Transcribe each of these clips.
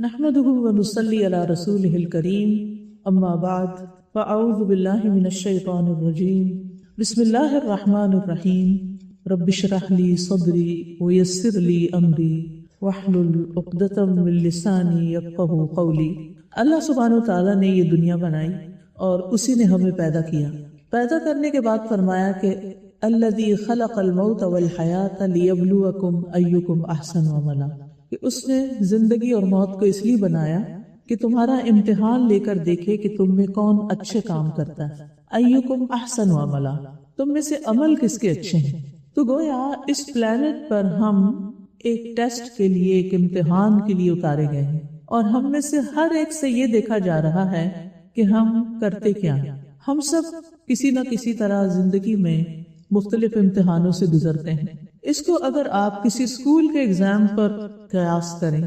نحمده ونصلي على رسوله الكريم اما بعد فاعوذ بالله من الشيطان الرجيم بسم الله الرحمن الرحيم رب اشرح لي صدري ويسر لي امري واحلل عقدة من لساني يفقهوا قولي۔ اللہ سبحانہ وتعالیٰ نے یہ دنیا بنائی اور اسی نے ہمیں پیدا کیا۔ پیدا کرنے کے بعد فرمایا کہ الذی خلق الموت والحیاۃ لیبلوکم ایکم احسن عملا، کہ اس نے زندگی اور موت کو اس لیے بنایا کہ تمہارا امتحان لے کر دیکھے کہ تم میں کون اچھے کام کرتا ہے۔ ایکم احسن عملا، تم میں سے عمل کس کے اچھے ہیں۔ تو گویا اس پلانٹ پر ہم ایک ٹیسٹ کے لیے، ایک امتحان کے لیے اتارے گئے ہیں، اور ہم میں سے ہر ایک سے یہ دیکھا جا رہا ہے کہ ہم کرتے کیا ہیں۔ ہم سب کسی نہ کسی طرح زندگی میں مختلف امتحانوں سے گزرتے ہیں۔ اس کو اگر آپ کسی اسکول کے ایگزام پر قیاس کریں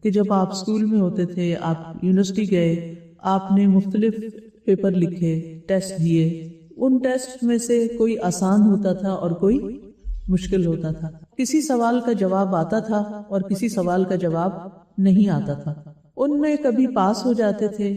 کہ جب آپ اسکول میں ہوتے تھے، آپ یونیورسٹی گئے، آپ نے مختلف پیپر لکھے، ٹیسٹ دیے، ان ٹیسٹ میں سے کوئی آسان ہوتا تھا اور کوئی مشکل ہوتا تھا۔ کسی سوال کا جواب آتا تھا اور کسی سوال کا جواب نہیں آتا تھا۔ ان میں کبھی پاس ہو جاتے تھے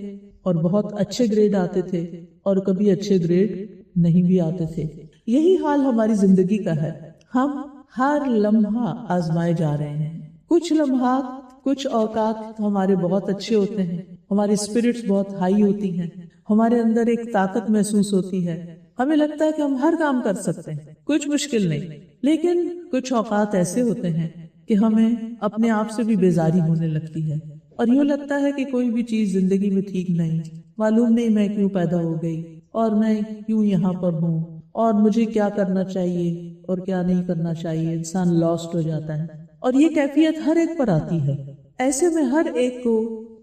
اور بہت اچھے گریڈ آتے تھے، اور کبھی اچھے گریڈ نہیں بھی آتے تھے۔ یہی حال ہماری زندگی کا ہے۔ ہم ہر لمحہ آزمائے جا رہے ہیں۔ کچھ لمحات، کچھ اوقات ہمارے بہت اچھے ہوتے ہیں، ہماری اسپرٹس بہت ہائی ہوتی ہیں، ہمارے اندر ایک طاقت محسوس ہوتی ہے، ہمیں لگتا ہے کہ ہم ہر کام کر سکتے ہیں، کچھ مشکل نہیں۔ لیکن کچھ اوقات ایسے ہوتے ہیں کہ ہمیں اپنے آپ سے بھی بیزاری ہونے لگتی ہے، اور یوں لگتا ہے کہ کوئی بھی چیز زندگی میں ٹھیک نہیں، معلوم نہیں میں کیوں پیدا ہو گئی، اور میں کیوں یہاں پر ہوں، اور مجھے کیا کرنا چاہیے اور کیا نہیں کرنا چاہیے۔ انسان لاسٹ ہو جاتا ہے، اور یہ کیفیت ہر ایک پر آتی ہے۔ ایسے میں ہر ایک کو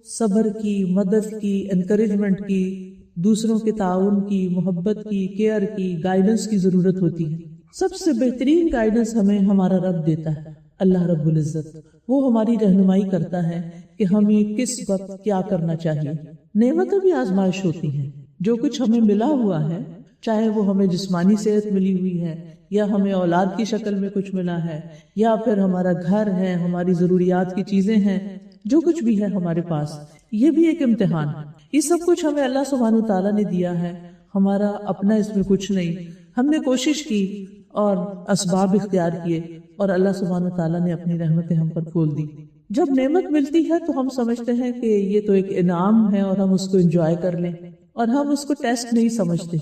صبر کی، مدد کی، انکریجمنٹ کی، دوسروں کے تعاون کی، محبت کی، کیئر کی، گائیڈنس کی ضرورت ہوتی ہے۔ سب سے بہترین گائیڈنس ہمیں ہمارا رب دیتا ہے، اللہ رب العزت۔ وہ ہماری رہنمائی کرتا ہے کہ ہمیں کس وقت کیا کرنا چاہیے۔ نعمتیں بھی آزمائش ہوتی ہیں۔ جو کچھ ہمیں ملا ہوا ہے، چاہے وہ ہمیں جسمانی صحت ملی ہوئی ہے، یا ہمیں اولاد کی شکل میں کچھ ملا ہے، یا پھر ہمارا گھر ہے، ہماری ضروریات کی چیزیں ہیں، جو کچھ بھی ہے ہمارے پاس، یہ بھی ایک امتحان ہے۔ یہ سب کچھ ہمیں اللہ سبحانہ تعالیٰ نے دیا ہے، ہمارا اپنا اس میں کچھ نہیں۔ ہم نے کوشش کی اور اسباب اختیار کیے، اور اللہ سبحانہ تعالیٰ نے اپنی رحمتیں ہم پر کھول دی۔ جب نعمت ملتی ہے تو ہم سمجھتے ہیں کہ یہ تو ایک انعام ہے اور ہم اس کو انجوائے کر لیں، اور ہم اس کو ٹیسٹ نہیں سمجھتے،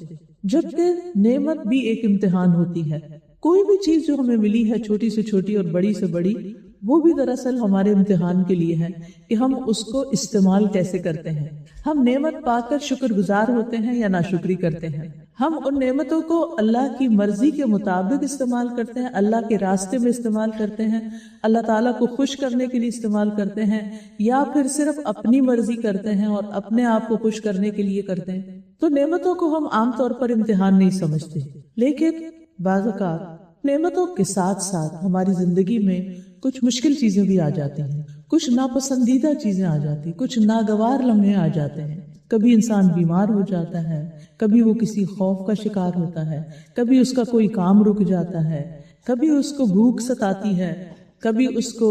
جبکہ نعمت بھی ایک امتحان ہوتی ہے۔ کوئی بھی چیز جو ہمیں ملی ہے، چھوٹی سے چھوٹی اور بڑی سے بڑی، وہ بھی دراصل ہمارے امتحان کے لیے ہے کہ ہم اس کو استعمال کیسے کرتے ہیں۔ ہم نعمت پا کر شکر گزار ہوتے ہیں یا ناشکری کرتے ہیں۔ ہم ان نعمتوں کو اللہ کی مرضی کے مطابق استعمال کرتے ہیں، اللہ کے راستے میں استعمال کرتے ہیں، اللہ تعالیٰ کو خوش کرنے کے لیے استعمال کرتے ہیں، یا پھر صرف اپنی مرضی کرتے ہیں اور اپنے آپ کو خوش کرنے کے لیے کرتے ہیں۔ تو نعمتوں کو ہم عام طور پر امتحان نہیں سمجھتے، لیکن بعض اوقات نعمتوں کے ساتھ ساتھ ہماری زندگی میں کچھ مشکل چیزیں بھی آ جاتی ہیں، کچھ ناپسندیدہ چیزیں آ جاتی، کچھ ناگوار لمحے آ جاتے ہیں۔ کبھی انسان بیمار ہو جاتا ہے، کبھی وہ کسی خوف کا شکار ہوتا ہے، کبھی اس کا کوئی کام رک جاتا ہے، کبھی اس کو بھوک ستاتی ہے، کبھی اس کو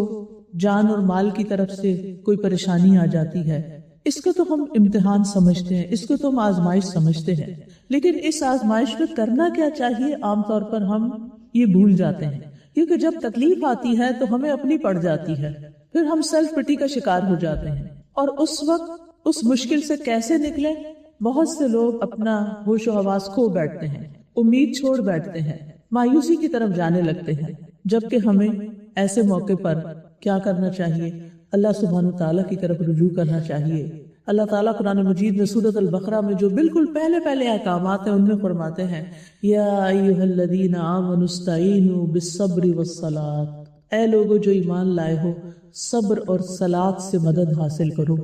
جان اور مال کی طرف سے کوئی پریشانی آ جاتی ہے۔ اس کو تو ہم امتحان سمجھتے ہیں، اس کو تو ہم آزمائش سمجھتے ہیں، لیکن اس آزمائش میں کرنا کیا چاہیے عام طور پر ہم یہ بھول جاتے ہیں، کیونکہ جب تکلیف آتی ہے تو ہمیں اپنی پڑ جاتی ہے، پھر ہم سیلف پٹی کا شکار ہو جاتے ہیں، اور اس وقت اس مشکل سے کیسے نکلیں؟ بہت سے لوگ اپنا ہوش و حواس کھو بیٹھتے ہیں، امید چھوڑ بیٹھتے ہیں، مایوسی کی طرف جانے لگتے ہیں، جبکہ ہمیں ایسے موقع پر کیا کرنا چاہیے؟ اللہ سبحانہ تعالیٰ کی طرف رجوع کرنا چاہیے۔ اللہ تعالیٰ قرآن مجید میں سورۃ البقرہ میں جو بالکل پہلے احکامات ہیں ان میں فرماتے ہیں، یا ایھا الذین آمنوا استعینوا بالصبر والصلاۃ، اے لوگو جو ایمان لائے ہو، صبر اور صلاۃ سے مدد حاصل کرو،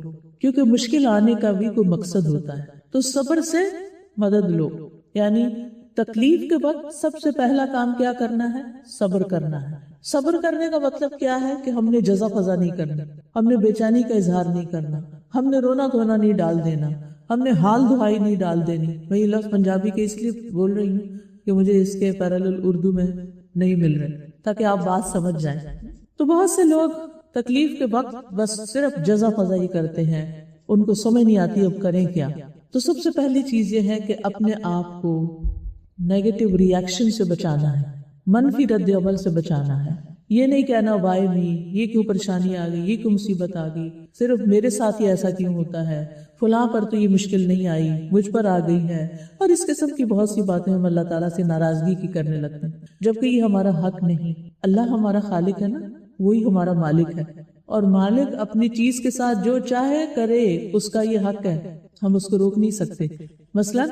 کیونکہ مشکل آنے کا بھی کوئی مقصد ہوتا ہے، تو صبر سے مدد لو۔ یعنی تکلیف کے وقت سب سے پہلا کام کیا کرنا ہے؟ صبر کرنا ہے۔ صبر کرنے کا مطلب کیا ہے؟ کہ ہم نے جزا فضا نہیں کرنا، ہم نے بے چینی کا اظہار نہیں کرنا، ہم نے رونا دھونا نہیں ڈال دینا، ہم نے حال دہائی نہیں ڈال دینی۔ میں یہ لفظ پنجابی کے اس لیے بول رہی ہوں کہ مجھے اس کے پیرالل اردو میں نہیں مل رہے، تاکہ آپ بات سمجھ جائیں۔ تو بہت سے لوگ تکلیف کے وقت بس صرف جزا فضائی کرتے ہیں، ان کو سمجھ نہیں آتی اب کریں کیا۔ تو سب سے پہلی چیز یہ ہے کہ اپنے آپ کو نیگیٹو ری ایکشن سے بچانا ہے، منفی رد عمل سے بچانا ہے۔ یہ نہیں کہنا وائی می، یہ کیوں پریشانی آ گئی، یہ کیوں مصیبت آ گئی، صرف میرے ساتھ ہی ایسا کیوں ہوتا ہے، فلاں پر تو یہ مشکل نہیں آئی، مجھ پر آ گئی ہے، اور اس قسم کی بہت سی باتیں ہم اللہ تعالیٰ سے ناراضگی کی کرنے لگتے ہیں، جبکہ یہ ہمارا حق نہیں۔ اللہ ہمارا خالق ہے نا، وہی ہمارا مالک ہے، اور مالک اپنی چیز کے ساتھ جو چاہے کرے، اس کا یہ حق ہے، ہم اس کو روک نہیں سکتے۔ مثلا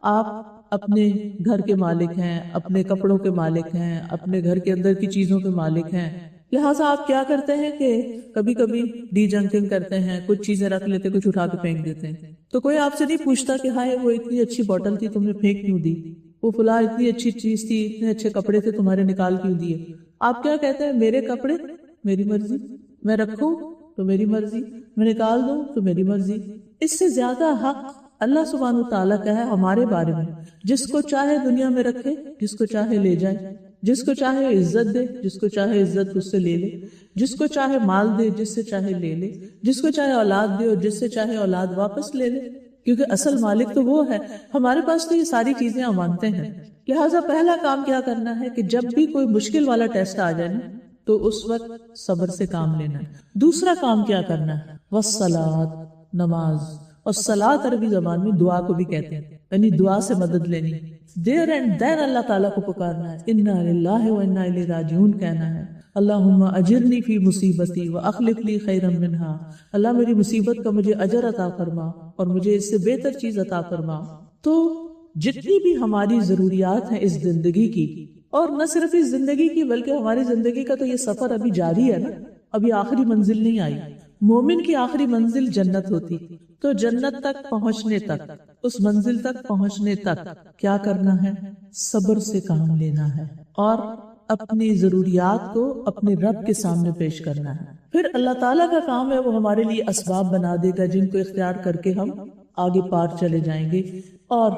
آپ اپنے گھر کے مالک ہیں، اپنے کپڑوں کے مالک ہیں، اپنے گھر کے اندر کی چیزوں کے مالک ہیں، لہٰذا آپ کیا کرتے ہیں کہ کبھی کبھی ڈی جنکنگ کرتے ہیں، کچھ چیزیں رکھ لیتے، کچھ اٹھا کے پھینک دیتے ہیں، تو کوئی آپ سے نہیں پوچھتا کہ ہائے وہ اتنی اچھی بوٹل تھی تم نے پھینک کیوں دی، وہ فلاں اتنی اچھی چیز تھی، اتنے اچھے کپڑے تھے تمہارے نکال کیوں دیے۔ آپ کیا کہتے ہیں؟ میرے کپڑے میری مرضی، میں رکھوں تو میری مرضی، میں نکال دوں تو میری مرضی۔ اس سے زیادہ حق اللہ سبحانہ وتعالیٰ کا ہے ہمارے بارے میں، جس کو چاہے دنیا میں رکھے، جس کو چاہے لے جائے، جس کو چاہے عزت دے، جس کو چاہے عزت اس سے لے لے، جس کو چاہے مال دے، جس سے چاہے لے لے، جس کو چاہے اولاد دے اور جس سے چاہے اولاد واپس لے لے، کیونکہ اصل مالک تو وہ ہے۔ ہمارے پاس تو یہ ساری چیزیں امانتیں ہیں، لہٰذا پہلا کام کیا کرنا ہے کہ جب بھی کوئی مشکل والا ٹیسٹ آ جائے نا تو اس وقت صبر سے کام لینا ہے۔ دوسرا کام کیا کرنا ہے؟ والصلاۃ، نماز، اور صلاۃ عربی زبان میں دعا کو بھی کہتے ہیں، یعنی دعا سے مدد لینی، دیر اینڈ دین اللہ تعالیٰ کو پکارنا ہے، انا للہ و انا الیہ راجعون کہنا ہے، اللہم اجرنی فی مصیبتی واخلف لی خیرا منہا، اللہ میری مصیبت کا مجھے اجر عطا فرما اور مجھے اس سے بہتر چیز عطا فرما۔ تو جتنی بھی ہماری ضروریات ہیں اس زندگی کی، اور نہ صرف اس زندگی کی بلکہ ہماری زندگی کا تو یہ سفر ابھی جاری ہے نا، ابھی آخری منزل نہیں آئی۔ مومن کی آخری منزل جنت ہوتی، تو جنت تک پہنچنے تک، اس منزل تک پہنچنے تک کیا کرنا ہے؟ صبر سے کام لینا ہے اور اپنی ضروریات کو اپنے رب کے سامنے پیش کرنا ہے۔ پھر اللہ تعالیٰ کا کام ہے وہ ہمارے لیے اسباب بنا دے گا جن کو اختیار کر کے ہم آگے پار چلے جائیں گے، اور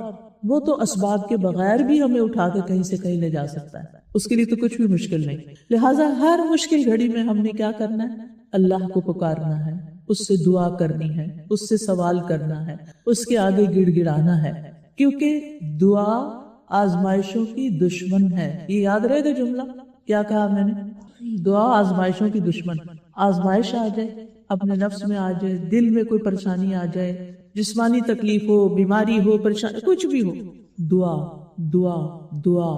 وہ تو اسباب کے بغیر بھی ہمیں اٹھا کے کہیں سے کہیں لے جا سکتا ہے، اس کے لیے تو کچھ بھی مشکل نہیں۔ لہٰذا ہر مشکل گھڑی میں ہم نے کیا کرنا ہے؟ اللہ کو پکارنا ہے، اس سے دعا کرنی ہے، اس سے سوال کرنا ہے، اس کے آگے گڑ گڑانا ہے، کیونکہ دعا آزمائشوں کی دشمن ہے۔ یہ یاد رہے گا جملہ، کیا کہا میں نے؟ دعا آزمائشوں کی دشمن۔ آزمائش آ جائے، اپنے نفس میں آ جائے، دل میں کوئی پریشانی آ جائے، جسمانی تکلیف ہو، بیماری ہو، پریشانی کچھ بھی ہو، دعا دعا دعا،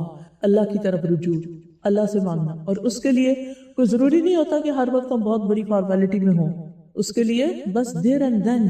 اللہ کی طرف رجوع، اللہ سے مانگنا۔ اور اس کے لیے کوئی ضروری نہیں ہوتا کہ ہر وقت ہم بہت بڑی فارمیلٹی میں ہوں، اس کے لیے بس دیر اینڈ دین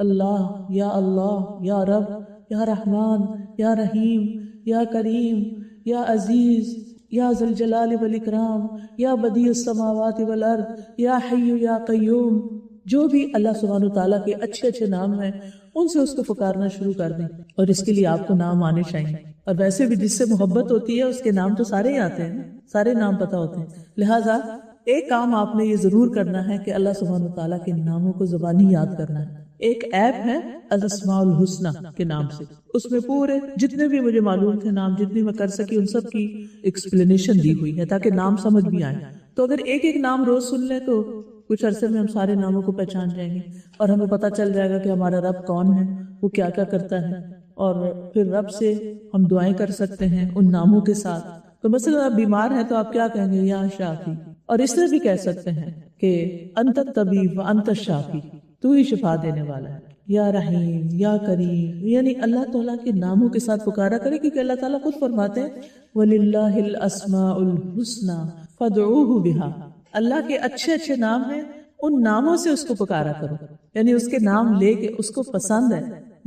اللہ یا رب یا رحمان یا رحیم یا کریم یا عزیز یا ذی الجلال والاکرام یا بدیع السماوات والارض یا حی یا قیوم، جو بھی اللہ سبحانہ تعالیٰ کے اچھے اچھے نام ہیں ان سے اس کو پکارنا شروع کر دیں، اور اس کے لیے آپ کو نام آنے چاہیے، اور ویسے بھی جس سے محبت ہوتی ہے اس کے نام تو سارے ہی آتے ہیں، سارے نام پتہ ہوتے ہیں۔ لہٰذا ایک کام آپ نے یہ ضرور کرنا ہے کہ اللہ سبحانہ تعالیٰ کے ناموں کو زبانی یاد کرنا ہے۔ ایک ایپ ہے الاسماء الحسنی کے نام سے، اس میں پورے جتنے بھی مجھے معلوم تھے نام، جتنی میں کر سکی ان سب کی ایکسپلینیشن دی ہوئی ہے تاکہ نام سمجھ بھی آئے۔ تو اگر ایک ایک نام روز سن لیں تو کچھ عرصے میں ہم سارے ناموں کو پہچان جائیں گے، اور ہمیں پتہ چل جائے گا کہ ہمارا رب کون ہے، وہ کیا کیا کرتا ہے، اور پھر رب سے ہم دعائیں کر سکتے ہیں ان ناموں کے ساتھ۔ تو مثلا آپ بیمار ہیں تو آپ کیا کہیں گے؟ یا شافی، اور اس طرح بھی کہہ سکتے ہیں کہ انت الطبیب وانت الشافی، تو ہی شفا دینے والا ہے، یا رحیم یا کریم، یعنی اللہ تعالیٰ کے ناموں کے ساتھ پکارا کرے، کیونکہ اللہ تعالیٰ خود فرماتے ہیں وَلِلَّهِ الْأَسْمَاءُ الْحُسْنَى فَادْعُوهُ بِهَا، اللہ کے اچھے اچھے نام ہیں، ان ناموں سے اس کو پکارا کرو، یعنی اس کے نام لے کے اس کو پسند ہے۔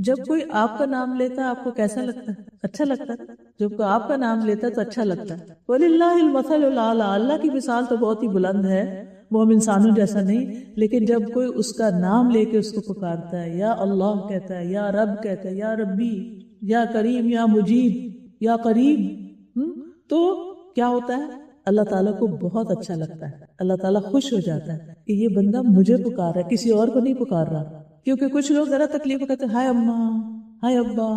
جب کوئی آپ کا نام لیتا ہے آپ کو کیسا لگتا ہے؟ اچھا لگتا ہے۔ جب کوئی آپ کا نام لیتا ہے تو اچھا لگتا ہے۔ وَلِلَّهِ الْمَثَلُ الْأَعْلَىٰ، اللہ کی مثال تو بہت ہی بلند ہے، وہ ہم انسانوں جیسا نہیں، لیکن جب کوئی اس کا نام لے کے اس کو پکارتا ہے، یا اللہ کہتا ہے، یا رب کہتا ہے، یا ربی، یا کریم، یا مجید، یا قریب، تو کیا ہوتا ہے؟ اللہ تعالیٰ کو بہت اچھا لگتا ہے، اللہ تعالیٰ خوش ہو جاتا ہے کہ یہ بندہ مجھے پکار رہا ہے، کسی اور کو نہیں پکار رہا۔ کیونکہ کچھ لوگ ذرا تکلیف کرتے ہیں، ہائے اماں، ہائے ابا،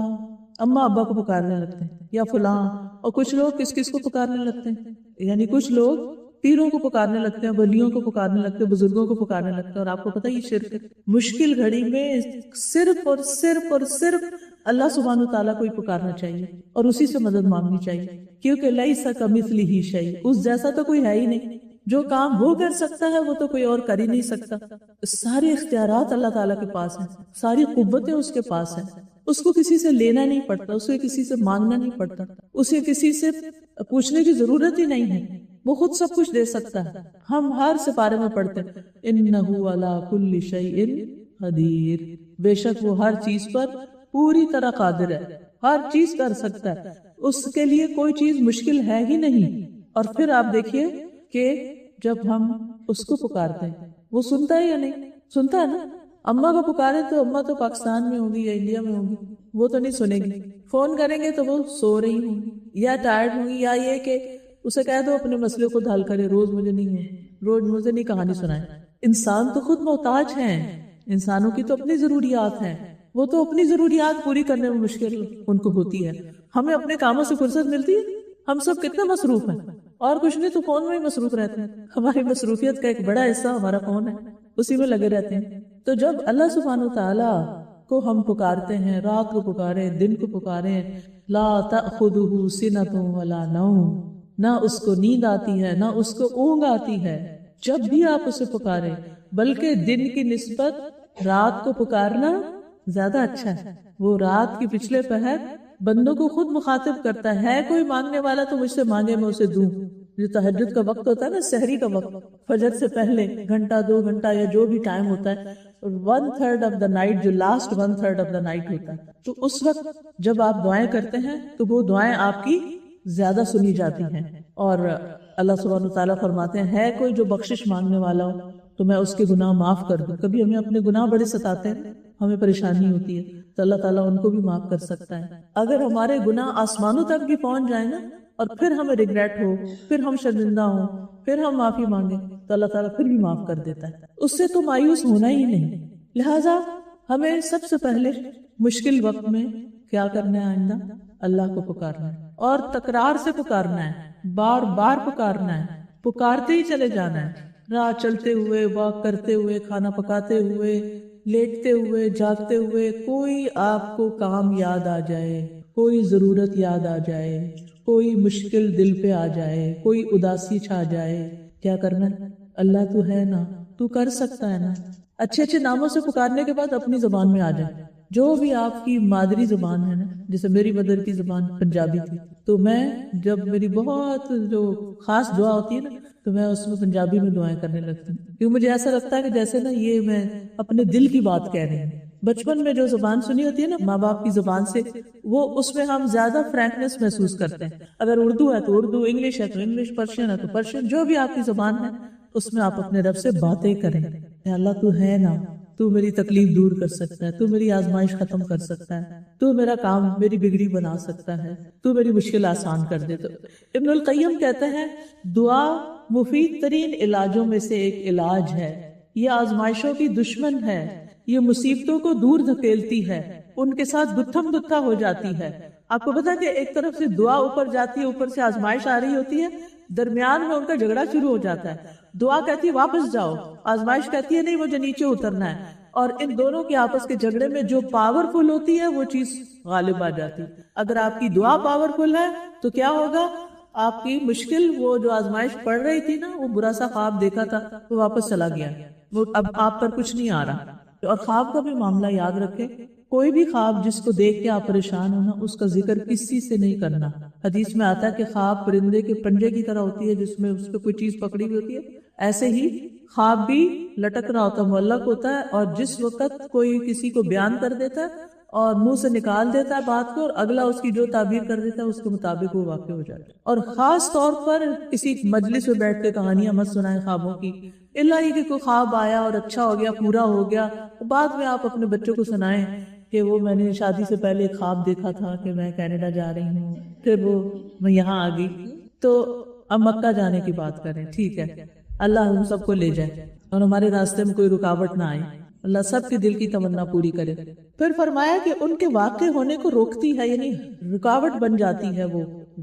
اماں ابا کو پکارنے لگتے ہیں، یا فلاں، اور کچھ لوگ کس کس کو پکارنے لگتے ہیں، یعنی کچھ لوگ پیروں کو پکارنے لگتے ہیں، ولیوں کو پکارنے لگتے ہیں، بزرگوں کو پکارنے لگتے ہیں، اور آپ کو پتہ ہے یہ شرک ہے۔ مشکل گھڑی میں صرف اور صرف اور صرف اللہ سبحانہ تعالیٰ کو ہی پکارنا چاہیے اور اسی سے مدد مانگنی چاہیے، کیونکہ لیس کمثلہ شیء، اس جیسا تو کوئی ہے ہی نہیں۔ جو کام وہ کر سکتا ہے وہ تو کوئی اور کر ہی نہیں سکتا۔ سارے اختیارات اللہ تعالیٰ کے پاس ہیں، ساری قوتیں اس کے پاس ہیں، اس کو کسی سے لینا نہیں پڑتا، اسے کسی سے مانگنا نہیں پڑتا، اسے کسی سے پوچھنے کی ضرورت ہی نہیں ہے، وہ خود سب کچھ دے سکتا ہے۔ ہم ہر سپارے میں پڑھتے ہیں انہ علی کل شیء قدیر، بے شک وہ ہر چیز پر پوری طرح قادر ہے، ہر چیز کر سکتا ہے، اس کے لیے کوئی چیز مشکل ہے ہی نہیں۔ اور پھر آپ دیکھیے کہ جب ہم اس کو پکارتے ہیں وہ سنتا ہے یا نہیں؟ سنتا ہے نا۔ اماں کو پکارے تو اماں تو پاکستان میں ہوگی یا انڈیا میں ہوگی، وہ تو نہیں سنے گی۔ فون کریں گے تو وہ سو رہی ہوں گی یا ٹائرڈ ہوں گی، یا یہ کہ اسے کہہ دو اپنے مسئلے کو حل کرے، روز مجھے نہیں ہے، روز مجھے نہیں کہانی سنائے۔ انسان تو خود محتاج ہیں، انسانوں کی تو اپنی ضروریات ہیں، وہ تو اپنی ضروریات پوری کرنے میں مشکل ان کو ہوتی ہے۔ ہمیں اپنے کاموں سے فرصت ملتی ہے؟ ہم سب کتنے مصروف ہیں، اور کچھ نہیں تو فون میں ہی مصروف رہتے ہیں۔ ہماری مصروفیت کا ایک بڑا حصہ ہمارا فون ہے، اسی میں لگے رہتے ہیں۔ تو جب اللہ سبحانہ وتعالیٰ کو ہم پکارتے ہیں، رات کو پکاریں، دن کو پکاریں، لا تأخذہ سنۃ ولا نوم، نہ اس کو نیند آتی ہے نہ اس کو اونگ آتی ہے جب بھی آپ اسے پکاریں، بلکہ دن کی نسبت رات کو پکارنا زیادہ اچھا ہے۔ وہ رات کی پچھلے پہر بندوں کو خود مخاطب کرتا ہے کوئی مانگنے والا تو مجھ سے مانگے، میں اسے دوں۔ جو تہجد کا وقت ہوتا ہے نا، سحری کا وقت، فجر سے پہلے گھنٹہ 2 گھنٹہ یا جو بھی ٹائم ہوتا ہے، 1/3 آف دا نائٹ، جو لاسٹ 1/3 آف دا نائٹ ہوتا ہے، تو اس وقت جب آپ دعائیں کرتے ہیں تو وہ دعائیں آپ کی زیادہ سنی جاتی ہیں۔ اور اللہ سبحانہ وتعالیٰ فرماتے ہیں ہے کوئی جو بخشش مانگنے والا ہو تو میں اس کے گناہ معاف کر دوں۔ کبھی ہمیں اپنے گناہ بڑے ستاتے ہیں، ہمیں پریشانی ہوتی ہے، تو اللہ تعالیٰ ان کو بھی معاف کر سکتا ہے۔ اگر ہمارے گناہ آسمانوں تک بھی پہنچ جائیں نا، اور پھر ہمیں ریگریٹ ہو، پھر ہم شرمندہ ہوں، پھر ہم معافی مانگیں تو اللہ تعالیٰ پھر بھی معاف کر دیتا ہے۔ اس سے تو مایوس ہونا ہی نہیں۔ لہٰذا ہمیں سب سے پہلے مشکل وقت میں کیا کرنا ہے؟ آئندہ اللہ کو پکارنا ہے، اور تکرار سے پکارنا ہے، بار بار پکارنا ہے، پکارتے ہی چلے جانا ہے۔ راہ چلتے ہوئے، واک کرتے ہوئے، کھانا پکاتے ہوئے، لیٹتے ہوئے، جاگتے ہوئے، کوئی آپ کو کام یاد آ جائے، کوئی ضرورت یاد آ جائے، کوئی مشکل دل پہ آ جائے، کوئی اداسی چھا جائے، کیا کرنا ہے؟ اللہ تو ہے نا، تو کر سکتا ہے نا۔ اچھے اچھے ناموں سے پکارنے کے بعد اپنی زبان میں آ جائے، جو بھی آپ کی مادری زبان ہے نا۔ جیسے میری مدر کی زبان پنجابی تھی، تو میں جب میری بہت جو خاص دعا ہوتی ہے نا، تو میں اس میں پنجابی میں دعائیں کرنے لگتی ہوں، کیونکہ مجھے ایسا لگتا ہے کہ جیسے نا یہ میں اپنے دل کی بات کہہ رہی ہوں۔ بچپن میں جو زبان سنی ہوتی ہے نا ماں باپ کی زبان سے، وہ اس میں ہم زیادہ فرینکنس محسوس کرتے ہیں۔ اگر اردو ہے تو اردو، انگلش ہے تو انگلش، پرشین ہے تو پرشین، جو بھی آپ کی زبان ہے اس میں آپ اپنے رب سے باتیں کریں۔ اے اللہ تو ہے نا، تو میری تکلیف دور کر سکتا ہے، تو میری آزمائش ختم کر سکتا ہے، تو میرا کام، میری بگڑی بنا سکتا ہے، تو میری مشکل آسان کر دے۔ تو ابن القیم کہتے ہیں دعا مفید ترین علاجوں میں سے ایک علاج ہے، یہ آزمائشوں کی دشمن ہے، یہ مصیبتوں کو دور دھکیلتی ہے، ان کے ساتھ گتھم گتھا ہو جاتی ہے۔ آپ کو پتا کہ ایک طرف سے دعا اوپر جاتی ہے، اوپر سے آزمائش آ رہی ہوتی ہے، درمیان میں ان کا جھگڑا شروع ہو جاتا ہے۔ دعا کہتی ہے واپس جاؤ، آزمائش کہتی ہے نہیں مجھے نیچے اترنا ہے، اور ان دونوں کے آپس کے جھگڑے میں جو پاورفل ہوتی ہے وہ چیز غالب آ جاتی۔ اگر آپ کی دعا پاورفل ہے تو کیا ہوگا؟ آپ کی مشکل، وہ جو آزمائش پڑ رہی تھی نا، وہ برا سا خواب دیکھا تھا وہ واپس چلا گیا، وہ اب آپ پر کچھ نہیں آ رہا۔ اور خواب کا بھی معاملہ یاد رکھے، کوئی بھی خواب جس کو دیکھ کے آپ پریشان ہونا، اس کا ذکر کسی سے نہیں کرنا۔ حدیث میں آتا ہے کہ خواب پرندے کے پنجے کی طرح ہوتی ہے، جس میں اس پہ کوئی چیز پکڑی ہوئی ہوتی ہے، ایسے ہی خواب بھی لٹک رہا ہوتا ہے، معلق ہوتا ہے، اور جس وقت کوئی کسی کو بیان کر دیتا ہے اور منہ سے نکال دیتا ہے بات کو، اور اگلا اس کی جو تعبیر کر دیتا ہے اس کے مطابق وہ واقع ہو جاتا ہے۔ اور خاص طور پر کسی مجلس میں بیٹھ کے کہانیاں مت سنائیں خوابوں کی، اللہ یہ کہ کوئی خواب آیا اور اچھا ہو گیا، پورا ہو گیا، بعد میں آپ اپنے بچوں کو سنائیں کہ وہ میں نے شادی سے پہلے خواب دیکھا تھا کہ میں کینیڈا جا رہی ہوں، پھر وہ میں یہاں آ گئی۔ تو اب مکہ جانے کی بات کریں، ٹھیک ہے، اللہ ہم سب کو لے جائے اور ہمارے راستے میں کوئی رکاوٹ نہ آئے، اللہ سب کے دل کی تمنا پوری کرے۔ پھر فرمایا کہ ان کے واقع ہونے کو روکتی ہے، یعنی رکاوٹ بن جاتی ہے وہ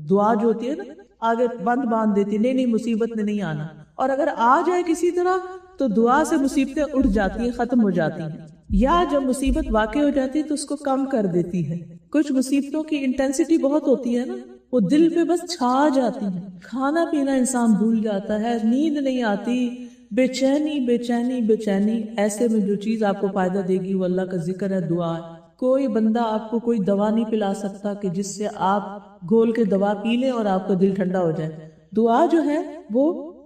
دعا جو ہوتی ہے نا، آگے بند باندھ دیتی، نہیں نہیں مصیبت نے نہیں آنا، اور اگر آ جائے کسی طرح تو دعا سے مصیبتیں اٹھ جاتی ہیں، ختم ہو جاتی ہیں، یا جب مصیبت واقع ہو جاتی ہے تو اس کو کم کر دیتی ہے۔ کچھ مصیبتوں کی انٹینسٹی بہت ہوتی ہے نا، وہ دل پہ بس چھا جاتی ہے، کھانا پینا انسان بھول جاتا ہے، نیند نہیں آتی، بے چینی بے چینی بے چینی۔ ایسے میں جو چیز آپ کو فائدہ دے گی وہ اللہ کا ذکر ہے، دعا ہے۔ کوئی بندہ آپ کو کوئی دوا نہیں پلا سکتا کہ جس سے آپ گھول کے دوا پی لیں اور آپ کا دل ٹھنڈا ہو جائے۔ دعا جو ہے وہ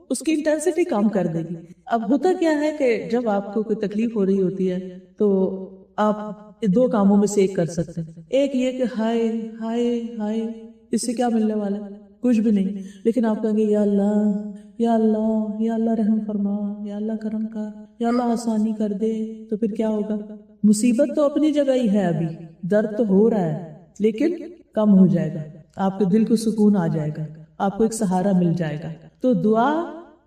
اس کی انٹینسٹی کم کر دے گی۔ اب ہوتا کیا ہے کہ جب آپ کو کوئی تکلیف ہو رہی ہوتی ہے تو آپ دو کاموں میں سے ایک کر سکتے ہیں، ایک یہ کہ ہائے ہائے ہائے، اس سے کیا ملنے والا ہے؟ کچھ بھی نہیں، لیکن آپ کہیں گے یا اللہ یا اللہ یا اللہ رحم فرما، یا اللہ کرم کر، یا اللہ آسانی کر دے، تو پھر کیا ہوگا؟ مصیبت تو اپنی جگہ ہی ہے، ابھی درد تو ہو رہا ہے لیکن کم ہو جائے گا، آپ کے دل کو سکون آ جائے گا، آپ کو ایک سہارا مل جائے گا۔ تو دعا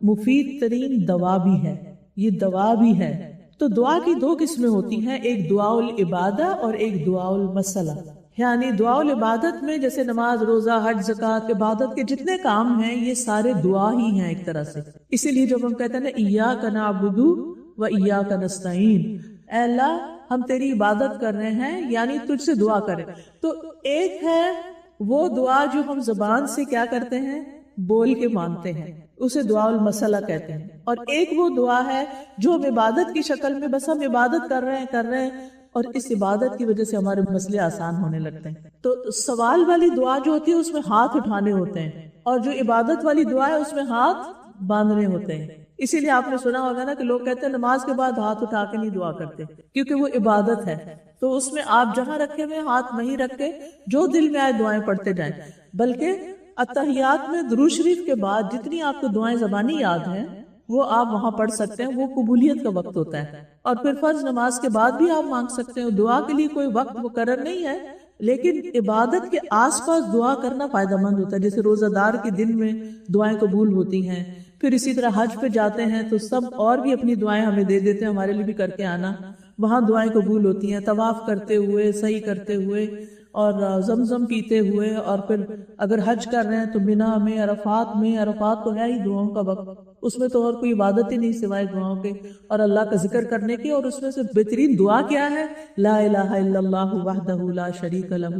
مفید ترین دوا بھی ہے، یہ دوا بھی ہے۔ تو دعا کی دو قسمیں ہوتی ہیں، ایک دعا العبادہ اور ایک دعا المسئلہ۔ یعنی دعا العبادت میں جیسے نماز، روزہ، حج، زکوٰۃ، عبادت کے جتنے کام ہیں یہ سارے دعا ہی ہیں ایک طرح سے۔ اسی لیے جب ہم کہتے ہیں نا ایاک نعبد و ایاک نستعین، اے اللہ ہم تیری عبادت کر رہے ہیں یعنی تجھ سے دعا کریں، تو ایک ہے وہ دعا جو ہم زبان سے کیا کرتے ہیں، بول کے مانتے ہیں، اسے دعا المسئلہ کہتے ہیں، اور ایک وہ دعا ہے جو ہم عبادت کی شکل میں بس ہم عبادت کر رہے ہیں اور اس عبادت کی وجہ سے ہمارے مسئلے آسان ہونے لگتے ہیں۔ تو سوال والی دعا جو ہوتی ہے اس میں ہاتھ اٹھانے ہوتے ہیں، اور جو عبادت والی دعا ہے اس میں ہاتھ باندھنے ہوتے ہیں۔ اسی لیے آپ نے سنا ہوگا نا کہ لوگ کہتے ہیں نماز کے بعد ہاتھ اٹھا کے نہیں دعا کرتے، کیونکہ وہ عبادت ہے، تو اس میں آپ جہاں رکھے ہوئے ہاتھ وہیں رکھ کے جو دل میں آئے دعائیں پڑھتے جائیں، بلکہ اتحیات میں درود شریف کے بعد جتنی آپ کو دعائیں زبانی یاد ہیں وہ آپ وہاں پڑھ سکتے ہیں، وہ قبولیت کا وقت ہوتا ہے۔ اور پھر فرض نماز کے بعد بھی آپ مانگ سکتے ہیں، دعا کے لیے کوئی وقت مقرر نہیں ہے، لیکن عبادت کے آس پاس دعا کرنا فائدہ مند ہوتا ہے۔ جیسے روزہ دار کے دن میں دعائیں قبول ہوتی ہیں، پھر اسی طرح حج پہ جاتے ہیں تو سب اور بھی اپنی دعائیں ہمیں دے دیتے ہیں، ہمارے لیے بھی کر کے آنا، وہاں دعائیں قبول ہوتی ہیں، طواف کرتے ہوئے، سعی کرتے ہوئے، اور زمزم پیتے ہوئے، اور پھر اگر حج کر رہے ہیں تو منا میں، عرفات تو ہے ہی دعاؤں کا وقت، اس میں تو اور کوئی عبادت ہی نہیں سوائے دعاؤں کے اور اللہ کا ذکر کرنے کی۔ اور اس میں سے بہترین دعا کیا ہے؟ لا الہ الا اللہ وحدہ لا شریک لہ،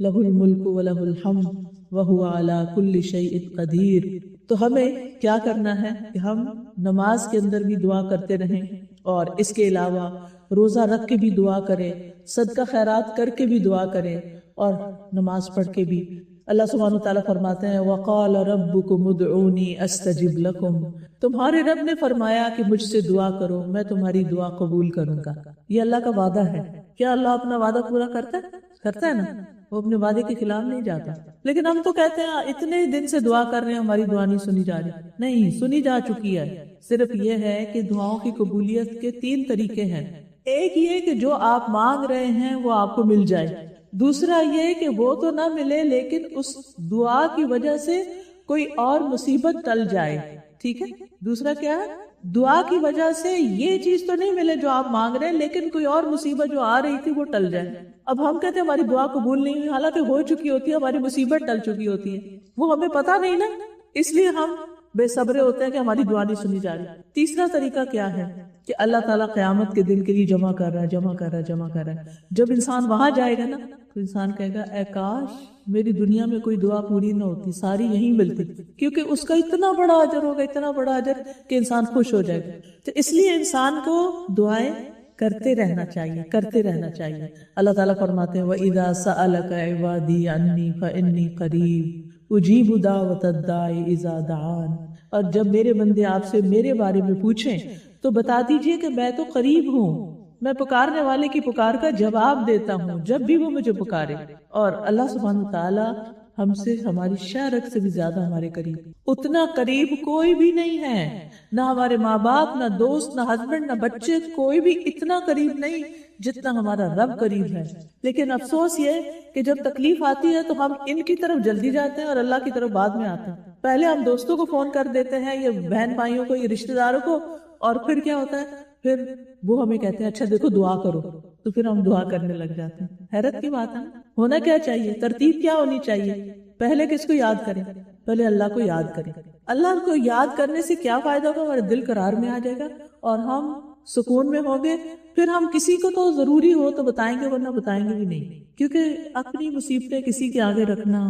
لہ الملک ولہ الحمد وہو علی کل شیء قدیر۔ تو ہمیں کیا کرنا ہے کہ ہم نماز کے اندر بھی دعا کرتے رہیں، اور اس کے علاوہ روزہ رکھ کے بھی دعا کریں، صدقہ خیرات کر کے بھی دعا کریں، اور نماز پڑھ کے بھی۔ اللہ سبحانہ وتعالیٰ فرماتے ہیں وَقَالَ رَبُّكُمُ ادْعُونِي أَسْتَجِبْ لَكُمْ، تمہارے رب نے فرمایا کہ مجھ سے دعا کرو، میں تمہاری دعا قبول کروں گا۔ یہ اللہ کا وعدہ ہے۔ کیا اللہ اپنا وعدہ پورا کرتا ہے نا؟ وہ اپنے وعدے کے خلاف نہیں جاتا۔ لیکن ہم تو کہتے ہیں اتنے دن سے دعا کر رہے ہیں، ہماری دعا نہیں سنی جا رہی۔ نہیں، سنی جا چکی ہے۔ صرف یہ ہے کہ دعاؤں کی قبولیت کے 3 طریقے ہیں۔ ایک یہ کہ جو آپ مانگ رہے ہیں وہ آپ کو مل جائے، دوسرا یہ کہ وہ تو نہ ملے لیکن اس دعا کی وجہ سے کوئی اور مصیبت ٹل جائے، ٹھیک ہے؟ دوسرا کیا ہے؟ دعا کی وجہ سے یہ چیز تو نہیں ملے جو آپ مانگ رہے ہیں، لیکن کوئی اور مصیبت جو آ رہی تھی وہ ٹل جائے۔ اب ہم کہتے ہیں ہماری دعا قبول نہیں ہوئی، حالانکہ ہو چکی ہوتی ہے، ہماری مصیبت ٹل چکی ہوتی ہے، وہ ہمیں پتہ نہیں نا، اس لیے ہم بے صبرے ہوتے ہیں کہ ہماری دعا نہیں سنی جا رہی۔ تیسرا طریقہ کیا ہے کہ اللہ تعالیٰ قیامت کے دن کے لیے جمع کر رہا ہے۔ جب انسان وہاں جائے گا نا تو انسان کہے گا اے کاش میری دنیا میں کوئی دعا پوری نہ ہوتی، ساری یہیں ملتی، کیونکہ اس کا اتنا بڑا اجر ہوگا، اتنا بڑا اجر کہ انسان خوش ہو جائے گا۔ تو اس لیے انسان کو دعائیں کرتے رہنا چاہیے۔ اللہ تعالیٰ فرماتے ہیں وَإِذَا سَأَلَكَ عِبَادِي عَنِّي فَإِنِّي قَرِيبٌ أُجِيبُ دَعْوَةَ الدَّاعِ إِذَا دَعَانِ، اور جب میرے بندے آپ سے میرے بارے میں پوچھیں تو بتا دیجئے کہ میں تو قریب ہوں، میں پکارنے والے کی پکار کا جواب دیتا ہوں جب بھی وہ مجھے پکارے۔ اور اللہ سبحانہ وتعالیٰ ہم سے، ہماری شہرت سے بھی زیادہ ہمارے قریب، اتنا قریب کوئی بھی نہیں ہے، نہ ہمارے ماں باپ، نہ دوست، نہ ہسبینڈ، نہ بچے، کوئی بھی اتنا قریب نہیں جتنا ہمارا رب قریب ہے۔ لیکن افسوس یہ کہ جب تکلیف آتی ہے تو ہم ان کی طرف جلدی جاتے ہیں اور اللہ کی طرف بعد میں آتے ہیں۔ پہلے ہم دوستوں کو فون کر دیتے ہیں، یا بہن بھائیوں کو، یا رشتہ داروں کو، اور پھر کیا ہوتا ہے، پھر وہ ہمیں کہتے ہیں اچھا دیکھو دعا کرو، تو پھر ہم دعا کرنے لگ جاتے ہیں۔ حیرت کی بات ہے، ہونا کیا چاہیے، ترتیب کیا ہونی چاہیے؟ پہلے کس کو یاد کریں؟ پہلے اللہ کو یاد کریں. اللہ کو یاد کرنے سے کیا فائدہ ہوگا؟ ہمارا دل قرار میں آ جائے گا اور ہم سکون میں ہوں گے. پھر ہم کسی کو تو ضروری ہو تو بتائیں گے، ورنہ بتائیں گے بھی نہیں. کیونکہ اپنی مصیبتیں کسی کے آگے رکھنا،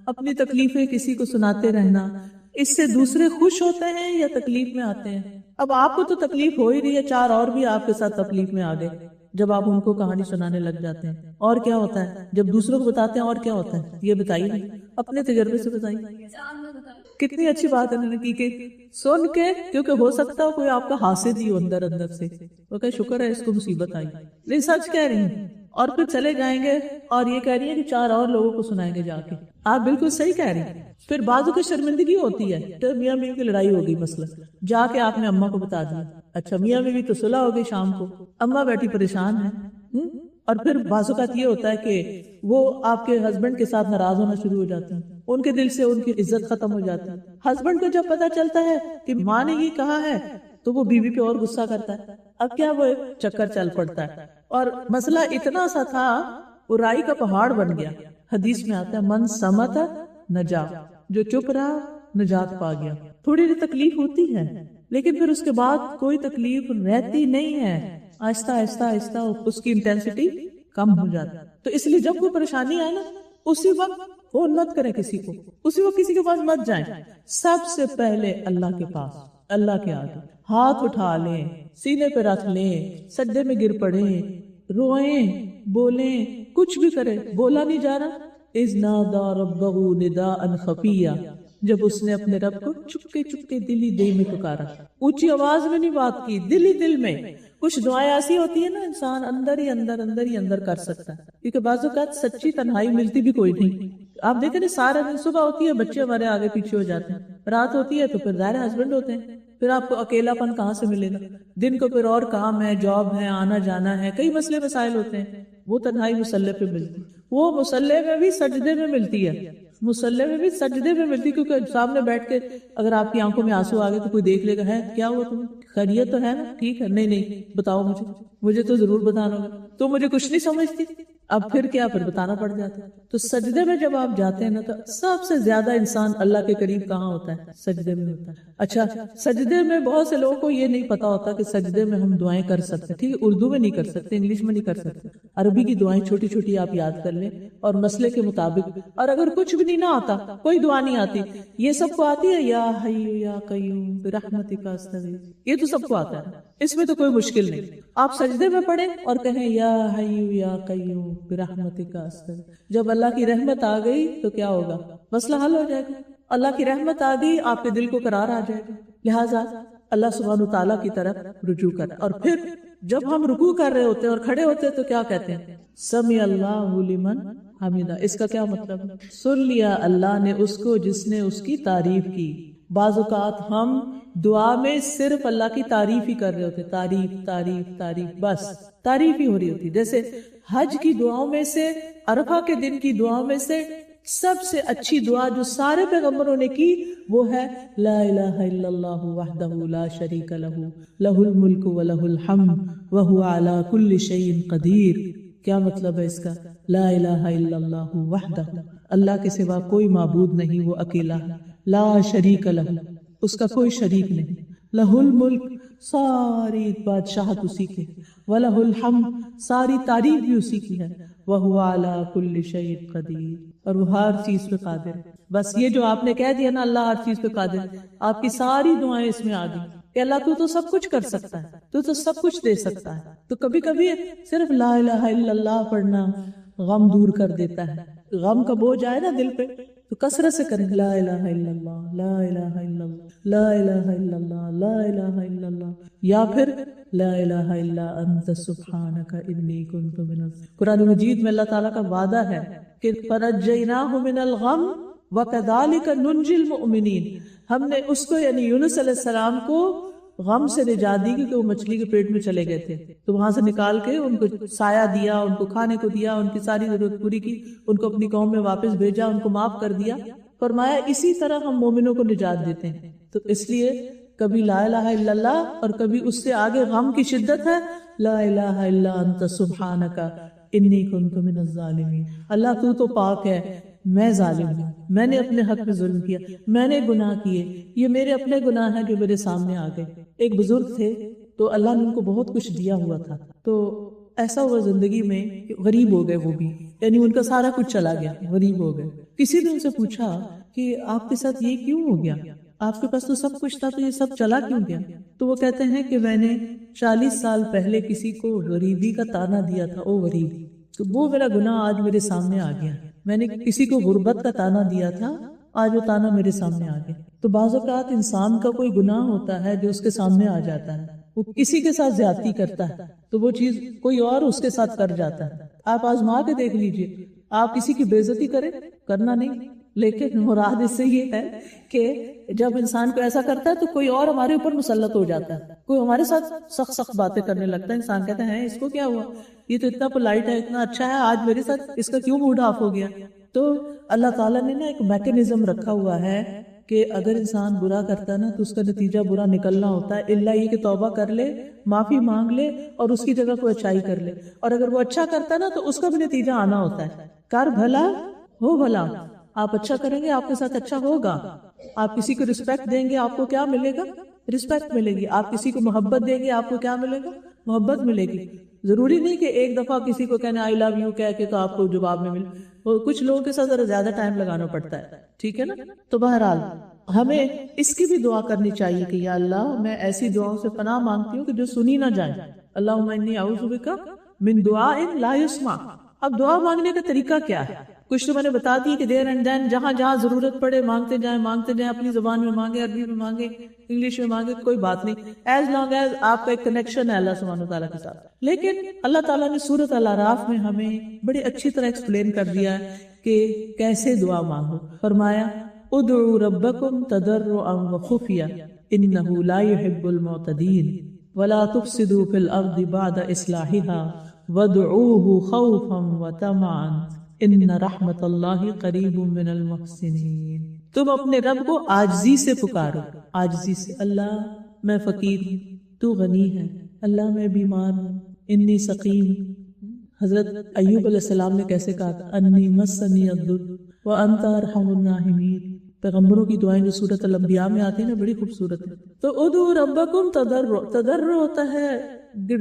اپنی تکلیفیں کسی کو سناتے رہنا، اس سے دوسرے خوش ہوتے ہیں یا تکلیف میں آتے ہیں. اب آپ کو تو تکلیف ہو ہی رہی ہے، 4 اور بھی آپ کے ساتھ تکلیف میں آ گئے جب آپ ان کو کہانی سنانے لگ جاتے ہیں. اور کیا ہوتا ہے جب دوسروں کو بتاتے ہیں؟ اور کیا ہوتا ہے یہ بتائیے، اپنے تجربے سے بتائیے. کتنی اچھی بات ہے انہوں نے کی کہ سن کے، کیونکہ ہو سکتا ہو کوئی آپ کا حاسد ہی ہو اندر سے، وہ کہ شکر ہے اس کو مصیبت آئی. نہیں، سچ کہہ رہی ہیں. اور پھر چلے جائیں گے اور یہ کہہ رہی ہیں کہ 4 اور لوگوں کو سنائیں گے جا کے. آپ بالکل صحیح کہہ رہی ہیں. پھر بعضوں کی شرمندگی ہوتی ہے، تو میاں بیوی کی لڑائی ہو گئی مثلا، جا کے آپ نے اماں کو بتا دیا. اچھا، میاں بیوی تو صلح ہو گئی شام کو، اماں بیٹھی پریشان ہے. اور پھر بعض اوقات یہ ہوتا ہے کہ وہ آپ کے ہسبینڈ کے ساتھ ناراض ہونا شروع ہو جاتی ہیں، ان کے دل سے ان کی عزت ختم ہو جاتی ہے. ہسبینڈ کو جب پتا چلتا ہے کہ ماں نے یہ کہا ہے تو وہ بیوی پہ اور غصہ کرتا ہے. اب کیا وہ ایک چکر چل پڑتا ہے اور مسئلہ اتنا سا تھا وہ رائی کا پہاڑ بن گیا. حدیث میں آتا ہے من سمت نجا، جو چپ رہا نجات پا گیا. تھوڑی سی تکلیف ہوتی ہے لیکن پھر اس کے بعد کوئی تکلیف رہتی نہیں ہے. آہستہ آہستہ آہستہ اس کی انٹینسٹی کم ہو جاتی. تو اس لیے جب کوئی پریشانی آئے نا، اسی وقت فون مت کریں کسی کو، اسی وقت کسی کے پاس مت جائیں. سب سے پہلے اللہ کے پاس، اللہ کے آگے ہاتھ اٹھا لیں، سینے پہ رکھ لیں، سجدے میں گر پڑیں، روئیں، بولیں، کچھ بھی کریں. بولا نہیں جا رہا، اذ نادى ربه نداء خفيا، جب اس نے اپنے رب کو چپکے چپکے دلی دل میں پکارا. اونچی آواز میں نہیں بات کی، دلی دل میں. کچھ دعائیں ایسی ہوتی ہیں نا انسان اندر ہی اندر کر سکتا ہے، کیونکہ بعض اوقات سچی تنہائی ملتی بھی کوئی نہیں. آپ دیکھیں نا، سارے دن صبح ہوتی ہے بچے ہمارے آگے پیچھے ہو جاتے ہیں، رات ہوتی ہے تو پھر ظاہر ہسبینڈ ہوتے ہیں، پھر آپ کو اکیلا پن کہاں سے ملے گا؟ دن کو پھر اور کام ہے، جاب ہے، آنا جانا ہے، کئی مسئلے مسائل ہوتے ہیں. وہ تنہائی مسلح پہ ملتی، وہ مسلح میں بھی سجدے میں ملتی ہے، مسلح میں بھی سجدے میں ملتی. کیونکہ سامنے بیٹھ کے اگر آپ کی آنکھوں میں آنسو آ گئے تو کوئی دیکھ لے گا، ہے کیا ہوا تم، خیریت تو ہے نا، ٹھیک ہے، نہیں بتاؤ مجھے تو ضرور بتانا ہوگا، تو مجھے کچھ نہیں سمجھتی. اب پھر کیا، پھر بتانا پڑ جاتا ہے. تو سجدے میں جب آپ جاتے ہیں نا تو سب سے زیادہ انسان اللہ کے قریب کہاں ہوتا ہے؟ سجدے میں ہوتا ہے. اچھا، سجدے میں بہت سے لوگوں کو یہ نہیں پتا ہوتا کہ سجدے میں ہم دعائیں کر سکتے. ٹھیک ہے، اردو میں نہیں کر سکتے، انگلش میں نہیں کر سکتے، عربی کی دعائیں چھوٹی چھوٹی آپ یاد کر لیں اور مسئلے کے مطابق. اور اگر کچھ بھی نہیں نہ آتا، کوئی دعا نہیں آتی، یہ سب کو آتی ہے، یا حی یا قیوم برحمتک استغیث، یہ تو سب کو آتا ہے، اس میں تو کوئی مشکل نہیں. آپ سجدے میں پڑھیں اور کہیں یا حی یا قیوم برحمتک استغیث. جب اللہ کی رحمت آ گئی تو کیا ہوگا؟ مسئلہ حل ہو جائے گا. اللہ کی رحمت آ گئی، آپ کے دل کو قرار آ جائے گا. لہٰذا اللہ سبحانہ تعالیٰ کی طرف رجوع کریں. اور پھر جب ہم رکوع کر رہے ہوتے ہیں اور کھڑے ہوتے ہیں تو کیا کہتے ہیں؟ سمع اللہ لمن حمیدہ. اس کا کیا مطلب ہے؟ سن لیا اللہ نے اس کو جس نے اس کی تعریف کی. بعض اوقات ہم دعا میں صرف اللہ کی تعریف ہی کر رہے ہوتے، تعریف تعریف تعریف، بس تعریف ہی ہو رہی ہوتی. جیسے حج کی دعاؤں میں سے، عرفہ کے دن کی دعاؤں میں سے سب سے اچھی دعا جو سارے پیغمبروں نے کی وہ ہے لا الہ الا اللہ وحدہ لا شریک لہ لہ الملک ولہ الحمد وہو علی کل شیء قدیر. کیا مطلب ہے اس کا؟ لا الہ الا اللہ وحدہ، اللہ کے سوا کوئی معبود نہیں، وہ اکیلا ہے. لا شریک لہ، اس کا کوئی شریک نہیں. لہ الملک، ساری بادشاہت اسی کی، وَلَهُ الْحَمْدُ، ساری تعریف بھی اسی کی ہے. وَهُوَ عَلَى كُلِّ شَيْءٍ قَدِيرٌ، اور وہ ہر چیز پہ قادر ہے. بس یہ جو آپ نے کہہ دیا نا اللہ ہر چیز پہ قادر ہے، آپ کی ساری دعائیں اس میں آ گئی کہ اللہ تو سب کچھ کر سکتا ہے، تو سب کچھ دے سکتا ہے. تو کبھی کبھی صرف لا الہ الا اللہ پڑھنا غم دور کر دیتا ہے. غم کا بوجھ آئے نا دل پہ تو کثرت سے کریں لا الہ الا اللہ، لا الہ الا اللہ، لا الہ الا اللہ، لا الہ الا اللہ، یا پھر لا الہ الا انت سبحانک انی کنت من الظالمین. قرآن مجید میں اللہ تعالیٰ کا وعدہ ہے کہ فنجیناہ من الغم وکذالک ننجی المؤمنین. ہم نے اس کو یعنی یونس علیہ السلام کو غم سے نجات دی کیونکہ وہ مچھلی کے پیٹ میں چلے گئے تھے، تو وہاں سے نکال کے ان کو سایہ دیا، ان کو کھانے کو دیا، ان کی ساری ضرورت پوری کی، ان کو اپنی قوم میں واپس بھیجا، ان کو معاف کر دیا. فرمایا اسی طرح ہم مومنوں کو نجات دیتے ہیں. تو اس لیے کبھی لا الہ الا اللہ اور کبھی اس سے آگے غم کی شدت ہے لا الہ الا انت سبحانک انی کنت من الظالمین. اللہ تو پاک ہے، میں ظالم ہوں، میں نے اپنے حق میں ظلم کیا، میں نے گناہ کیے، یہ میرے اپنے گناہ ہیں جو میرے سامنے آ گئے۔ ایک بزرگ تھے تو اللہ نے ان کو بہت کچھ دیا ہوا تھا، تو ایسا ہوا زندگی میں کہ غریب ہو گئے وہ بھی، یعنی ان کا سارا کچھ چلا گیا، غریب ہو گئے۔ کسی نے ان سے پوچھا کہ آپ کے ساتھ یہ کیوں ہو گیا، آپ کے پاس تو سب کچھ تھا تو یہ سب چلا کیوں گیا؟ تو وہ کہتے ہیں کہ میں نے 40 سال پہلے کسی کو غریبی کا تانا دیا تھا، او غریب، تو وہ میرا گناہ آج میرے سامنے آ گیا۔ میں نے کسی کو غربت کا تانا دیا تھا، آج وہ تانا میرے سامنے آ گیا۔ تو بعض اوقات انسان کا کوئی گناہ ہوتا ہے جو اس کے سامنے آ جاتا ہے، وہ کسی کے ساتھ زیادتی کرتا ہے تو وہ چیز کوئی اور اس کے ساتھ کر جاتا ہے۔ آپ آزما کے دیکھ لیجئے، آپ کسی کی بے عزتی کریں، کرنا نہیں، لیکن مراد اس سے یہ ہے کہ جب انسان کو ایسا کرتا ہے تو کوئی اور ہمارے اوپر مسلط ہو جاتا ہے، کوئی ہمارے ساتھ سخت سخت باتیں کرنے لگتا ہے۔ انسان کہتا ہے اس کو کیا ہوا، یہ تو اتنا پولائٹ ہے، اتنا اچھا ہے، آج میرے ساتھ اس کا کیوں موڈ آف ہو گیا؟ تو اللہ تعالیٰ نے نا ایک میکینزم رکھا ہوا ہے کہ اگر انسان برا کرتا ہے نا تو اس کا نتیجہ برا نکلنا ہوتا ہے، الا یہ کہ توبہ کر لے، معافی مانگ لے اور اس کی جگہ کوئی اچھائی کر لے، اور اگر وہ اچھا کرتا ہے نا تو اس کا بھی نتیجہ آنا ہوتا ہے۔ کر بھلا ہو بھلا، آپ اچھا کریں گے آپ کے ساتھ اچھا ہوگا، آپ کسی کو رسپیکٹ دیں گے آپ کو کیا ملے گا؟ رسپیکٹ ملے گی۔ آپ کسی کو محبت دیں گے آپ کو کیا ملے گا؟ محبت ملے گی۔ ضروری نہیں کہ ایک دفعہ کسی کو کہنا آئی لو یو کہہ کے تو آپ کو جواب میں ملے، کچھ لوگوں کے ساتھ ذرا زیادہ ٹائم لگانا پڑتا ہے، ٹھیک ہے نا؟ تو بہرحال ہمیں اس کی بھی دعا کرنی چاہیے کہ یا اللہ میں ایسی دعاؤں سے پناہ مانگتی ہوں کہ جو سنی نہ جائیں۔ اللہم انی اعوذ بک من دعاء لا یسمع۔ اب دعا مانگنے کا طریقہ کیا ہے؟ کچھ تو میں نے بتا دی کہ دیر اینڈ دین جہاں جہاں ضرورت پڑے مانگتے جائیں، اپنی زبان میں مانگے، عربی میں مانگے، انگلش میں مانگے، کوئی بات نہیں، ایز لانگ ایز آپ کا ایک کنیکشن ہے اللہ سبحانہ وتعالیٰ کے ساتھ۔ لیکن اللہ تعالیٰ نے سورۃ الاعراف میں ہمیں بڑی اچھی طرح ایکسپلین کر دیا ہے کہ کیسے دعا مانگو۔ فرمایا ادعوا ربکم تضرعا وخفیا انہ لا يحب المعتدین ولا تفسدوا فی الارض بعد اصلاحها وادعوه خوفا وطمعا ان رحمت اللہ قریب من المحسنین۔ تم اپنے رب کو عاجزی سے پکارو، عاجزی سے، اللہ میں فقیر ہوں، تو غنی ہے، اللہ میں بیمار ہوں، انی سقیم۔ حضرت ایوب علیہ السلام نے کیسے کہا تھا انی مسنی الضر وانت ارحم الراحمین۔ پیغمبروں کی دعائیں جو سورۃ الانبیاء میں آتی ہیں نا بڑی خوبصورت ہے۔ تو ادعوا ربکم تضرع ہوتا ہے گڑ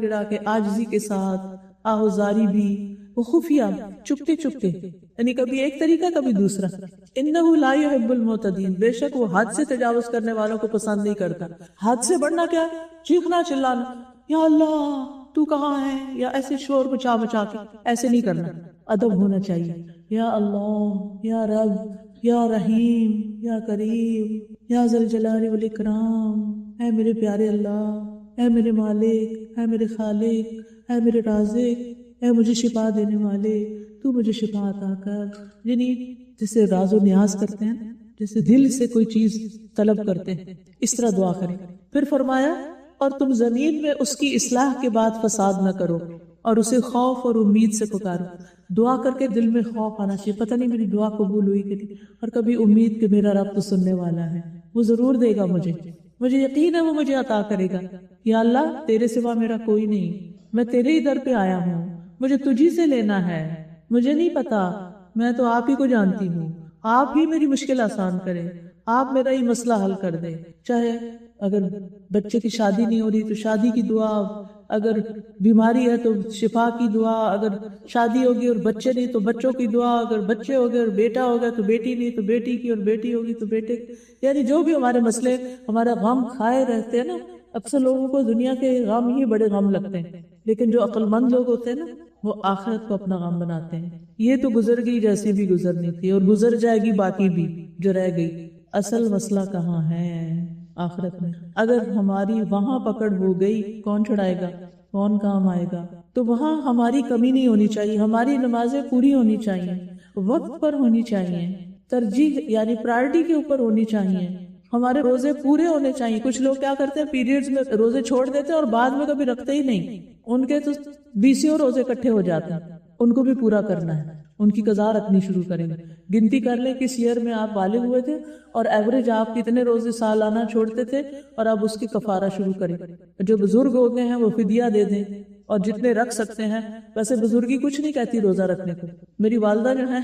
گڑا کے، عاجزی کے ساتھ، آہوزاری بھی، وہ خفیہ، چپتے چپتے، یعنی کبھی ایک طریقہ کبھی دوسرا۔ انہ لا يحب المعتدین، بے شک وہ حد سے تجاوز کرنے والوں کو پسند نہیں کرتا۔ حد سے بڑھنا کیا ہے؟ چیخنا چلانا، یا اللہ تو کہاں ہے، یا ایسے شور بچا بچا کے، ایسے نہیں کرنا، ادب ہونا چاہیے۔ یا اللہ، یا رب، یا رحیم، یا کریم، یا ذی الجلال والاکرام، اے میرے پیارے اللہ، اے میرے مالک، اے میرے خالق، اے میرے رازق، اے مجھے شفا دینے والے، تو مجھے شفا عطا کر۔ یعنی جسے راز و نیاز کرتے ہیں، جسے دل سے کوئی چیز طلب کرتے ہیں، اس طرح دعا کریں۔ پھر فرمایا اور تم زمین میں اس کی اصلاح کے بعد فساد نہ کرو، اور اسے خوف اور امید سے پکارو۔ دعا کر کے دل میں خوف آنا چاہیے، پتہ نہیں میری دعا قبول ہوئی کہ نہیں، اور کبھی امید کہ میرا رب تو سننے والا ہے، وہ ضرور دے گا مجھے یقین ہے وہ مجھے عطا کرے گا۔ یا اللہ تیرے سوا میرا کوئی نہیں، میں تیرے ہی در پہ آیا ہوں، مجھے تجھی سے لینا ہے، مجھے نہیں پتا، میں تو آپ ہی کو جانتی ہوں، آپ ہی میری مشکل آسان کرے، آپ میرا ہی مسئلہ حل کر دے۔ چاہے اگر بچے کی شادی نہیں ہو رہی تو شادی کی دعا، اگر بیماری ہے تو شفا کی دعا، اگر شادی ہوگی اور بچے نہیں تو بچوں کی دعا، اگر بچے ہو گئے اور بیٹا ہو گیا تو بیٹی نہیں تو بیٹی کی، اور بیٹی ہوگی تو بیٹے کی، یعنی جو بھی ہمارے مسئلے ہمارا غم کھائے رہتے ہیں نا۔ اکثر لوگوں کو دنیا کے غم ہی بڑے غم لگتے ہیں، لیکن جو عقل مند لوگ ہوتے ہیں نا وہ آخرت کو اپنا غم بناتے ہیں۔ یہ تو گزر گئی جیسی بھی گزرنی تھی، اور گزر جائے گی باقی بھی جو رہ گئی، اصل مسئلہ کہاں ہے؟ آخرت میں۔ اگر ہماری وہاں پکڑ ہو گئی کون چھڑائے گا، کون کام آئے گا؟ تو وہاں ہماری کمی نہیں ہونی چاہیے، ہماری نمازیں پوری ہونی چاہیے، وقت پر ہونی چاہیے، ترجیح یعنی پرائرٹی کے اوپر ہونی چاہیے، ہمارے روزے پورے ہونے چاہیے۔ کچھ لوگ کیا کرتے ہیں پیریڈز میں روزے چھوڑ دیتے ہیں اور بعد میں کبھی رکھتے ہی نہیں، ان کے تو 20 روزے اکٹھے ہو جاتے ہیں، ان کو بھی پورا کرنا ہے، ان کی قضا رکھنی شروع کریں گے۔ گنتی کر لیں کس ایئر میں آپ بالغ ہوئے تھے اور ایوریج آپ کتنے روزے سالانہ چھوڑتے تھے، اور اب اس کی کفارہ شروع کریں۔ جو بزرگ ہو گئے ہیں وہ فدیہ دے دیں، اور جتنے رکھ سکتے ہیں. ویسے بزرگی کچھ نہیں کہتی روزہ رکھنے کو. میری والدہ جو ہے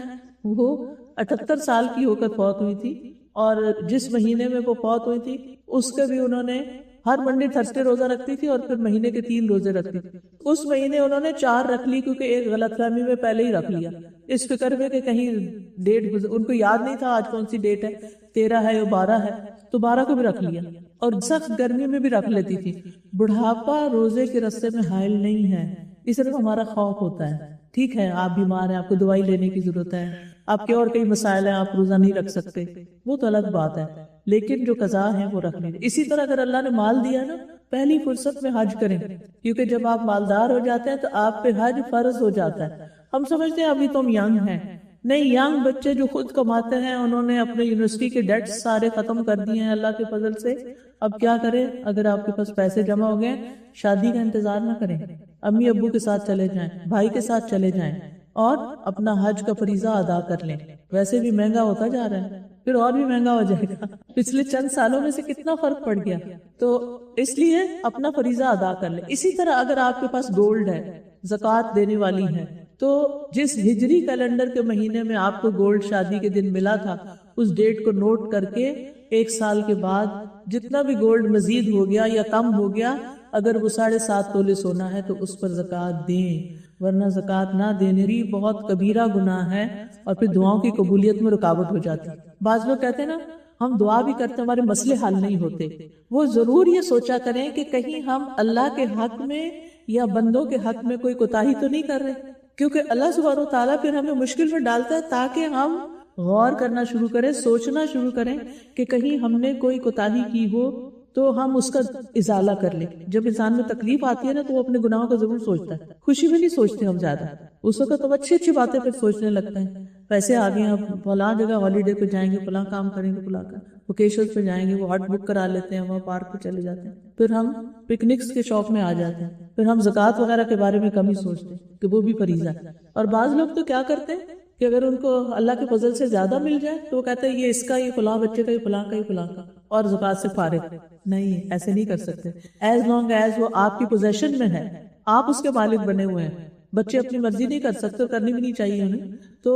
وہ 78 سال کی ہو کر فوت ہوئی تھی، اور جس مہینے میں وہ فوت ہوئی تھی اس کے بھی انہوں نے ہر منڈے تھرسڈے روزہ رکھتی تھی، اور پھر مہینے کے 3 روزے رکھتی تھی. اس مہینے انہوں نے 4 رکھ لی، کیونکہ ایک غلط فہمی میں پہلے ہی رکھ لیا، اس فکر میں کہ کہیں ڈیٹ ان کو یاد نہیں تھا آج کون سی ڈیٹ ہے، 13 ہے یا 12 ہے، تو 12 کو بھی رکھ لیا، اور سخت گرمی میں بھی رکھ لیتی تھی. بڑھاپا روزے کے راستے میں حائل نہیں ہے، اس طرح ہمارا خوف ہوتا ہے. ٹھیک ہے آپ بیمار ہیں، آپ کو دوائی لینے کی ضرورت ہے، آپ کے اور کئی مسائل ہیں، آپ روزہ نہیں رکھ سکتے، وہ تو الگ بات ہے، لیکن جو قضا ہے وہ رکھ لیجیے. اسی طرح اگر اللہ نے مال دیا نا، پہلی فرصت میں حج کریں، کیونکہ جب آپ مالدار ہو جاتے ہیں تو آپ پہ حج فرض ہو جاتا ہے. ہم سمجھتے ہیں ابھی تو ہم ینگ ہیں، نہیں، ینگ بچے جو خود کماتے ہیں انہوں نے اپنے یونیورسٹی کے ڈیٹس سارے ختم کر دیے ہیں اللہ کے فضل سے. اب کیا کریں؟ اگر آپ کے پاس پیسے جمع ہو گئے، شادی کا انتظار نہ کریں، امی ابو کے ساتھ چلے جائیں، بھائی کے ساتھ چلے جائیں، اور اپنا حج کا فریضہ ادا کر لیں. ویسے بھی مہنگا ہوتا جا رہا ہے، پھر اور بھی مہنگا ہو جائے گا. پچھلے چند سالوں میں سے کتنا فرق پڑ گیا، تو اس لیے اپنا فریضہ ادا کر لیں. اسی طرح اگر آپ کے پاس گولڈ ہے، زکوٰۃ دینے والی ہے، تو جس ہجری کیلنڈر کے مہینے میں آپ کو گولڈ شادی کے دن ملا تھا، اس ڈیٹ کو نوٹ کر کے 1 سال کے بعد جتنا بھی گولڈ مزید ہو گیا یا کم ہو گیا، اگر وہ 7.5 تولے سونا ہے تو اس پر زکوٰۃ دیں، ورنہ زکوٰۃ نہ دینے بھی بہت کبیرہ گناہ ہے، اور پھر دعاؤں کی قبولیت میں رکاوٹ ہو جاتی. بعض لوگ کہتے ہیں نا ہم دعا بھی کرتے ہیں ہمارے مسئلے حل نہیں ہوتے. وہ ضرور یہ سوچا کریں کہ کہیں ہم اللہ کے حق میں یا بندوں کے حق میں کوئی کوتاہی تو نہیں کر رہے، کیونکہ اللہ سبحانہ و تعالیٰ پھر ہمیں مشکل میں ڈالتا ہے تاکہ ہم غور کرنا شروع کریں، سوچنا شروع کریں کہ کہیں ہم نے کوئی کوتاہی کی ہو تو ہم اس کا ازالہ کر لیں. جب انسان میں تکلیف آتی ہے نا تو وہ اپنے گناہوں کا ضرور سوچتا ہے، خوشی میں نہیں سوچتے ہم زیادہ. اس وقت تو اچھی اچھی باتیں پھر سوچنے لگتے ہیں، پیسے آ گئے، اب فلاں جگہ ہالیڈے پہ جائیں گے، فلاں کام کریں گے، فلاں کا ویکیشن پہ جائیں گے، وہ ہٹ بک کرا لیتے ہیں، وہاں پارک پہ چلے جاتے ہیں، پھر ہم پکنکس کے شوق میں آ جاتے ہیں، پھر ہم زکوٰۃ وغیرہ کے بارے میں کم ہی سوچتے ہیں کہ وہ بھی فریضہ ہے. اور بعض لوگ تو کیا کرتے ہیں کہ اگر ان کو اللہ کے فضل سے زیادہ مل جائے تو وہ کہتے ہیں یہ اس کا، یہ فلاں بچے کا، یہ فلاں کا، یہ فلاں کا، اور زکوٰۃ سے فارغ. نہیں، ایسے نہیں کر سکتے. ایز لانگ ایز وہ آپ کی پوزیشن میں ہے، آپ اس کے مالک بنے ہوئے ہیں. بچے اپنی مرضی نہیں کر سکتے اور کرنی بھی نہیں چاہیے انہیں. تو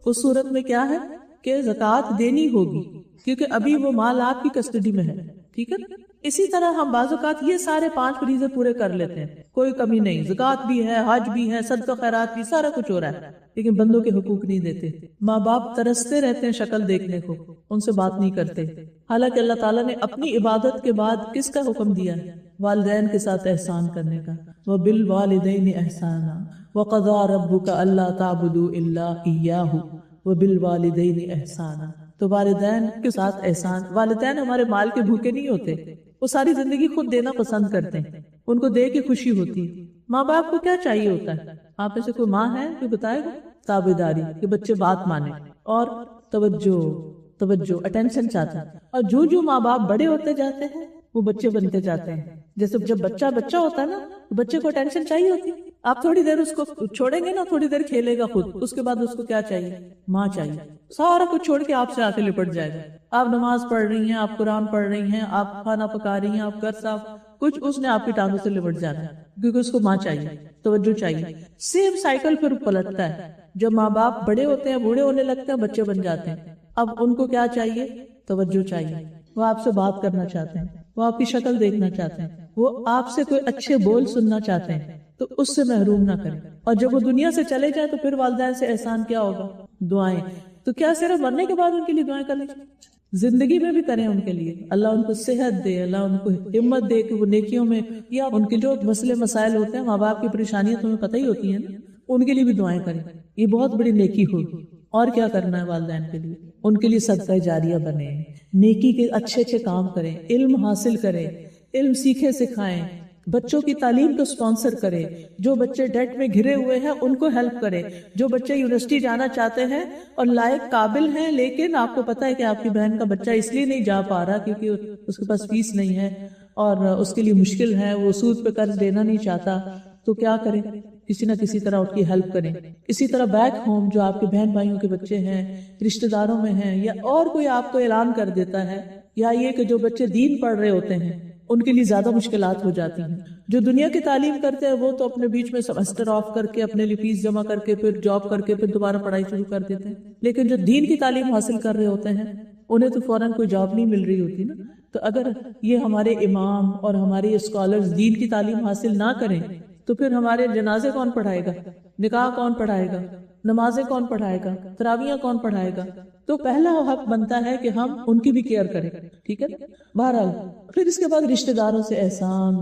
اس صورت میں کیا ہے کہ زکوٰۃ دینی ہوگی، کیونکہ ابھی وہ مال آپ کی کسٹڈی میں ہے. ٹھیک ہے. اسی طرح ہم بعض اوقات یہ سارے 5 فریضے پورے کر لیتے ہیں، کوئی کمی نہیں، زکوٰۃ بھی ہے، حج بھی ہے، صدقہ خیرات بھی، سارا کچھ ہو رہا ہے، لیکن بندوں کے حقوق نہیں دیتے. ماں باپ ترستے رہتے ہیں شکل دیکھنے کو، ان سے بات نہیں کرتے. حالانکہ اللہ تعالیٰ نے اپنی عبادت کے بعد کس کا حکم دیا ہے؟ والدین کے ساتھ احسان کرنے کا. وَبِالْوَالِدَيْنِ إِحْسَانًا وَقَضَىٰ رَبُّكَ أَلَّا تَعْبُدُوا إِلَّا إِيَّاهُ وَبِالْوَالِدَيْنِ إِحْسَانًا. تو والدین کے ساتھ احسان. والدین ہمارے مال کے بھوکے نہیں ہوتے، وہ ساری زندگی خود دینا پسند کرتے ہیں، ان کو دے کے خوشی ہوتی ہے. ماں باپ کو کیا چاہیے ہوتا ہے؟ آپ میں سے کوئی ماں ہے جو بتائے گا؟ تابعداری، کہ بچے بات مانے، اور توجہ اٹینشن چاہتا ہے. اور جو ماں باپ بڑے ہوتے جاتے ہیں وہ بچے بنتے جاتے ہیں. جیسے جب بچہ ہوتا ہے نا تو بچے کو اٹینشن چاہیے ہوتی. آپ تھوڑی دیر اس کو چھوڑیں گے نا، تھوڑی دیر کھیلے گا خود، اس کے بعد اس کو کیا چاہیے؟ ماں چاہیے. سارا کچھ چھوڑ کے آپ سے آ کے لپٹ جائے گا. آپ نماز پڑھ رہی ہیں، آپ قرآن پڑھ رہی ہیں، آپ کھانا پکا رہی ہیں، آپ گھر صاف، کچھ اس نے آپ کی ٹانگوں سے لپٹ جانا ہے، کیونکہ اس کو ماں چاہیے، توجہ چاہیے. سیم سائیکل پھر پلٹتا ہے. جب ماں باپ بڑے ہوتے ہیں، بوڑھے ہونے لگتے ہیں، بچے بن جاتے ہیں. اب ان کو کیا چاہیے؟ توجہ چاہیے. وہ آپ سے بات کرنا چاہتے ہیں، وہ آپ کی شکل دیکھنا چاہتے ہیں، وہ آپ سے کوئی اچھے بول سننا چاہتے ہیں، تو اس سے محروم نہ کریں. اور جب وہ دنیا سے چلے جائیں تو پھر والدین سے احسان کیا ہوگا؟ دعائیں. تو کیا صرف مرنے کے بعد ان کے لیے دعائیں کرنی چاہیے؟ زندگی میں بھی کریں ان کے لیے. اللہ ان کو صحت دے، اللہ ان کو ہمت دے کہ وہ نیکیوں میں، یا ان کے جو مسئلے مسائل ہوتے ہیں، ماں باپ کی پریشانیاں تمہیں پتہ ہی ہوتی ہیں نا، ان کے لیے بھی دعائیں کریں. یہ بہت بڑی نیکی ہوگی. اور کیا کرنا ہے والدین کے لیے؟ ان کے لیے صدقہ جاریہ بنے، نیکی کے اچھے کام کریں، علم حاصل کریں، علم سیکھے سکھائیں، بچوں کی تعلیم کو سپانسر کرے. جو بچے ڈیٹ میں گھرے ہوئے ہیں ان کو ہیلپ کرے. جو بچے یونیورسٹی جانا چاہتے ہیں اور لائق قابل ہیں، لیکن آپ کو پتا ہے کہ آپ کی بہن کا بچہ اس لیے نہیں جا پا رہا کیونکہ اس کے پاس فیس نہیں ہے اور اس کے لیے مشکل ہے، وہ سود پہ قرض دینا نہیں چاہتا، تو کیا کریں؟ کسی نہ کسی طرح اس کی ہیلپ کریں. اسی طرح بیک ہوم جو آپ کے بہن بھائیوں کے بچے ہیں، رشتہ داروں میں ہیں، یا اور کوئی آپ کو اعلان کر دیتا ہے، یا یہ کہ جو بچے دین پڑھ رہے ہوتے ہیں ان کے لیے زیادہ مشکلات ہو جاتی ہیں. جو دنیا کی تعلیم کرتے ہیں وہ تو اپنے بیچ میں سیمسٹر آف کر کے اپنے لیے فیس جمع کر کے پھر جاب کر کے پھر دوبارہ پڑھائی شروع کر دیتے ہیں، لیکن جو دین کی تعلیم حاصل کر رہے ہوتے ہیں انہیں تو فوراً کوئی جاب نہیں مل رہی ہوتی نا. تو اگر یہ ہمارے امام اور ہمارے اسکالرز دین کی تعلیم حاصل نہ کریں تو پھر ہمارے جنازے کون پڑھائے گا، نکاح کون پڑھائے گا، نمازیں کون پڑھائے گا، تراویحیں کون پڑھائے گا؟ تو پہلا حق بنتا ہے کہ ہم ان کی بھی کیئر کریں، ٹھیک ہے. بہرحال پھر اس کے بعد رشتہ داروں سے احسان،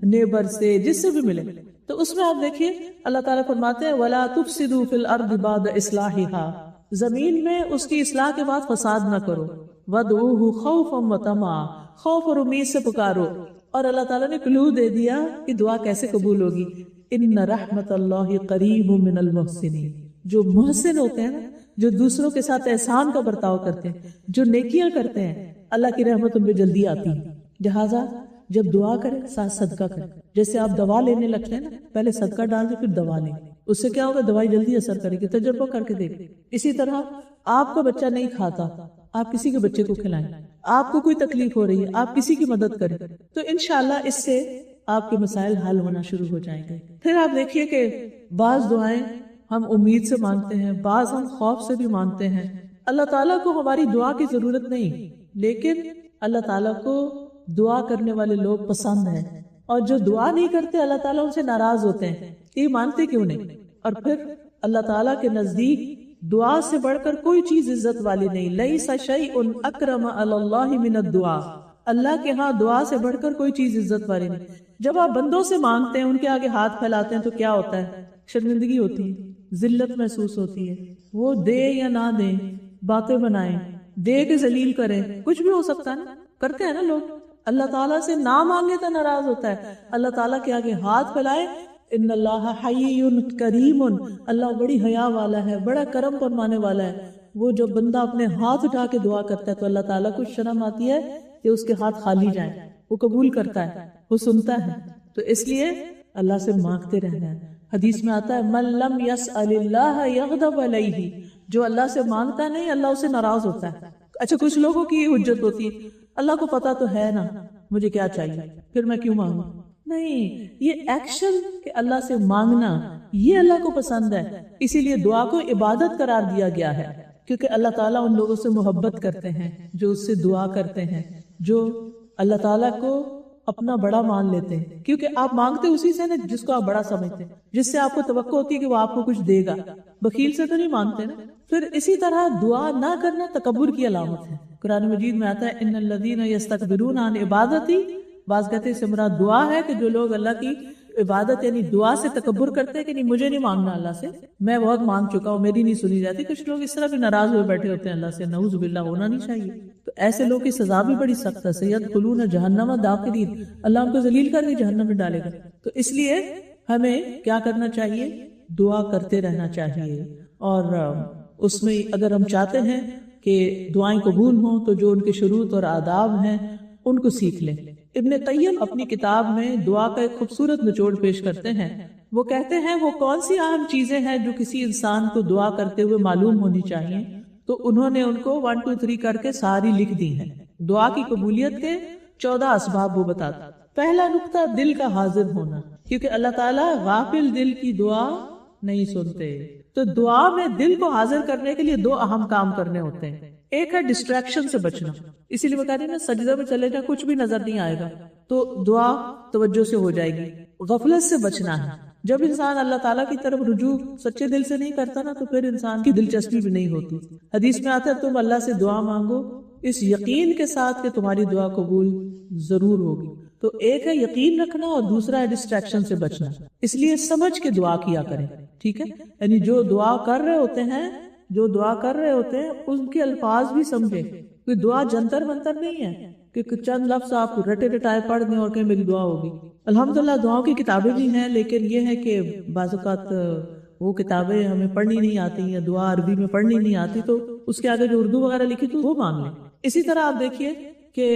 نیبر سے، جس سے بھی ملے. تو اس میں آپ دیکھیے اللہ تعالیٰ فرماتے ہیں وَلَا تُفْسِدُوا فِي الْأَرْضِ بَعْدَ إِصْلَاحِهَا، زمین میں اس کی اصلاح کے بعد فساد نہ کرو. وَادْعُوهُ خَوْفًا وَطَمَعًا، خوف اور امید سے پکارو. اور اللہ تعالیٰ نے کلو دے دیا کہ دعا کیسے قبول ہوگی. ان رحمت اللہ قریب من المحسنین، جو محسن ہوتے ہیں نا، جو دوسروں کے ساتھ احسان کا برتاؤ کرتے ہیں، جو نیکیاں کرتے ہیں، اللہ کی رحمت ان پہ جلدی آتی ہے. لہٰذا جب دعا کریں ساتھ صدقہ کریں. جیسے آپ دوا لینے لگتے ہیں نا، پہلے صدقہ ڈال دیں پھر دوا لیں، اس سے کیا ہوگا، دوائی جلدی اثر کرے گی. تجربہ کر کے دیکھیں. اسی طرح آپ کا بچہ نہیں کھاتا، آپ کسی کے بچے کو کھلائیں. آپ کو کوئی تکلیف ہو رہی ہے، آپ کسی کی مدد کریں، تو انشاءاللہ اس سے آپ کے مسائل حل ہونا شروع ہو جائیں گے. پھر آپ دیکھیے کہ بعض دعائیں ہم امید سے مانگتے ہیں، بعض ہم خوف سے بھی مانگتے ہیں. اللہ تعالیٰ کو ہماری دعا کی ضرورت نہیں، لیکن اللہ تعالیٰ کو دعا کرنے والے لوگ پسند ہیں، اور جو دعا نہیں کرتے اللہ تعالیٰ ان سے ناراض ہوتے ہیں. یہ مانتے کیوں نہیں؟ اور پھر اللہ تعالیٰ کے نزدیک دعا سے بڑھ کر کوئی چیز عزت والی نہیں. لیس شیء اکرم علی اللہ من الدعاء، اللہ کے ہاں دعا سے بڑھ کر کوئی چیز عزت والی نہیں. جب آپ بندوں سے مانگتے ہیں، ان کے آگے ہاتھ پھیلاتے ہیں، تو کیا ہوتا ہے؟ شرمندگی ہوتی ہے، ذلت محسوس ہوتی ہے. وہ دے یا نہ دے، باتیں بنائیں، دے کے ذلیل کریں، کچھ بھی ہو سکتا ہے نا، کرتے ہیں نا لوگ. اللہ تعالیٰ سے نہ مانگے تو ناراض ہوتا ہے. اللہ تعالیٰ کے آگے ہاتھ پھیلائے، ان اللہ حی کریم، اللہ بڑی حیا والا ہے، بڑا کرم فرمانے والا ہے. وہ جو بندہ اپنے ہاتھ اٹھا کے دعا کرتا ہے تو اللہ تعالیٰ کو شرم آتی ہے کہ اس کے ہاتھ خالی جائیں. وہ قبول کرتا ہے، وہ سنتا ہے. تو اس لیے اللہ سے مانگتے رہنا ہے. حدیث میں آتا ہے من لم یسأل اللہ یغضب علیہ، جو اللہ سے مانگتا نہیں اللہ اسے ناراض ہوتا ہے. اچھا کچھ لوگوں کی حجت ہوتی ہے، اللہ کو پتا تو ہے نا مجھے کیا چاہیے، پھر میں کیوں مانگوں؟ نہیں، یہ ایکشن کہ اللہ سے مانگنا یہ اللہ کو پسند ہے. اسی لیے دعا کو عبادت قرار دیا گیا ہے، کیونکہ اللہ تعالیٰ ان لوگوں سے محبت کرتے ہیں جو اس سے دعا کرتے ہیں، جو اللہ تعالیٰ کو اپنا بڑا مان لیتے ہیں. کیونکہ آپ مانگتے اسی سے نا جس کو آپ بڑا سمجھتے ہیں، جس سے آپ کو توقع ہوتی ہے کہ وہ آپ کو کچھ دے گا. بخیل سے تو نہیں مانگتے نا. پھر اسی طرح دعا نہ کرنا تکبر کی علامت ہے. قرآن مجید میں آتا ہے ان الذین یستکبرون عن عبادتی، بعض کہتے ہیں اس سے مراد دعا ہے کہ جو لوگ اللہ کی عبادت یعنی دعا سے تکبر کرتے ہیں کہ نہیں مجھے نہیں مانگنا اللہ سے، میں بہت مانگ چکا ہوں، میری نہیں سنی جاتی. کچھ لوگ اس طرح بھی ناراض ہوئے بیٹھے ہوتے ہیں اللہ سے، نعوذ باللہ، ہونا نہیں چاہیے. تو ایسے لوگ کی سزا بھی بڑی سخت ہے. سیدخلون جہنم داخلین، اللہ ان کو ذلیل کر کے جہنم میں ڈالے گا. تو اس لیے ہمیں کیا کرنا چاہیے؟ دعا کرتے رہنا چاہیے. اور اس میں اگر ہم چاہتے ہیں کہ دعائیں قبول ہوں تو جو ان کے شروط اور آداب ہیں ان کو سیکھ لیں. ابن قیم اپنی کتاب میں دعا کا ایک خوبصورت نچوڑ پیش کرتے ہیں. وہ کہتے ہیں وہ کون سی اہم چیزیں ہیں جو کسی انسان کو دعا کرتے ہوئے معلوم ہونی چاہیے، تو انہوں نے ان کو 1 2 3 کر کے ساری لکھ دی ہیں. دعا کی قبولیت کے 14 اسباب وہ بتاتا. پہلا نقطہ دل کا حاضر ہونا، کیونکہ اللہ تعالیٰ غافل دل کی دعا نہیں سنتے. تو دعا میں دل کو حاضر کرنے کے لیے 2 اہم کام کرنے ہوتے ہیں. ایک ہے ڈسٹریکشن سے بچنا، اسی لیے میں کہہ رہی ہوں نا سجدہ میں چلے جائیں کچھ بھی نظر نہیں آئے گا تو دعا توجہ سے ہو جائے گی. غفلت سے بچنا ہے. جب انسان اللہ تعالیٰ کی طرف رجوع سچے دل سے نہیں کرتا نا تو پھر انسان کی دلچسپی بھی نہیں ہوتی. حدیث میں آتا ہے تم اللہ سے دعا مانگو اس یقین کے ساتھ کہ تمہاری دعا قبول ضرور ہوگی. تو ایک ہے یقین رکھنا اور دوسرا ہے ڈسٹریکشن سے بچنا. اس لیے سمجھ کے دعا کیا کریں، ٹھیک ہے؟ یعنی جو دعا کر رہے ہوتے ہیں ان کے الفاظ بھی سمجھے. کوئی دعا جنتر منتر نہیں ہے کہ چند لفظ آپ رٹے رٹائے پڑھ دیں اور کہ میری دعا ہوگی. الحمدللہ دعاؤں کی کتابیں بھی ہیں، لیکن یہ ہے کہ بعض اوقات وہ کتابیں ہمیں پڑھنی نہیں آتی یا دعا عربی میں پڑھنی نہیں آتی تو اس کے آگے جو اردو وغیرہ لکھی تو وہ مانگ لیں. اسی طرح آپ دیکھیے کہ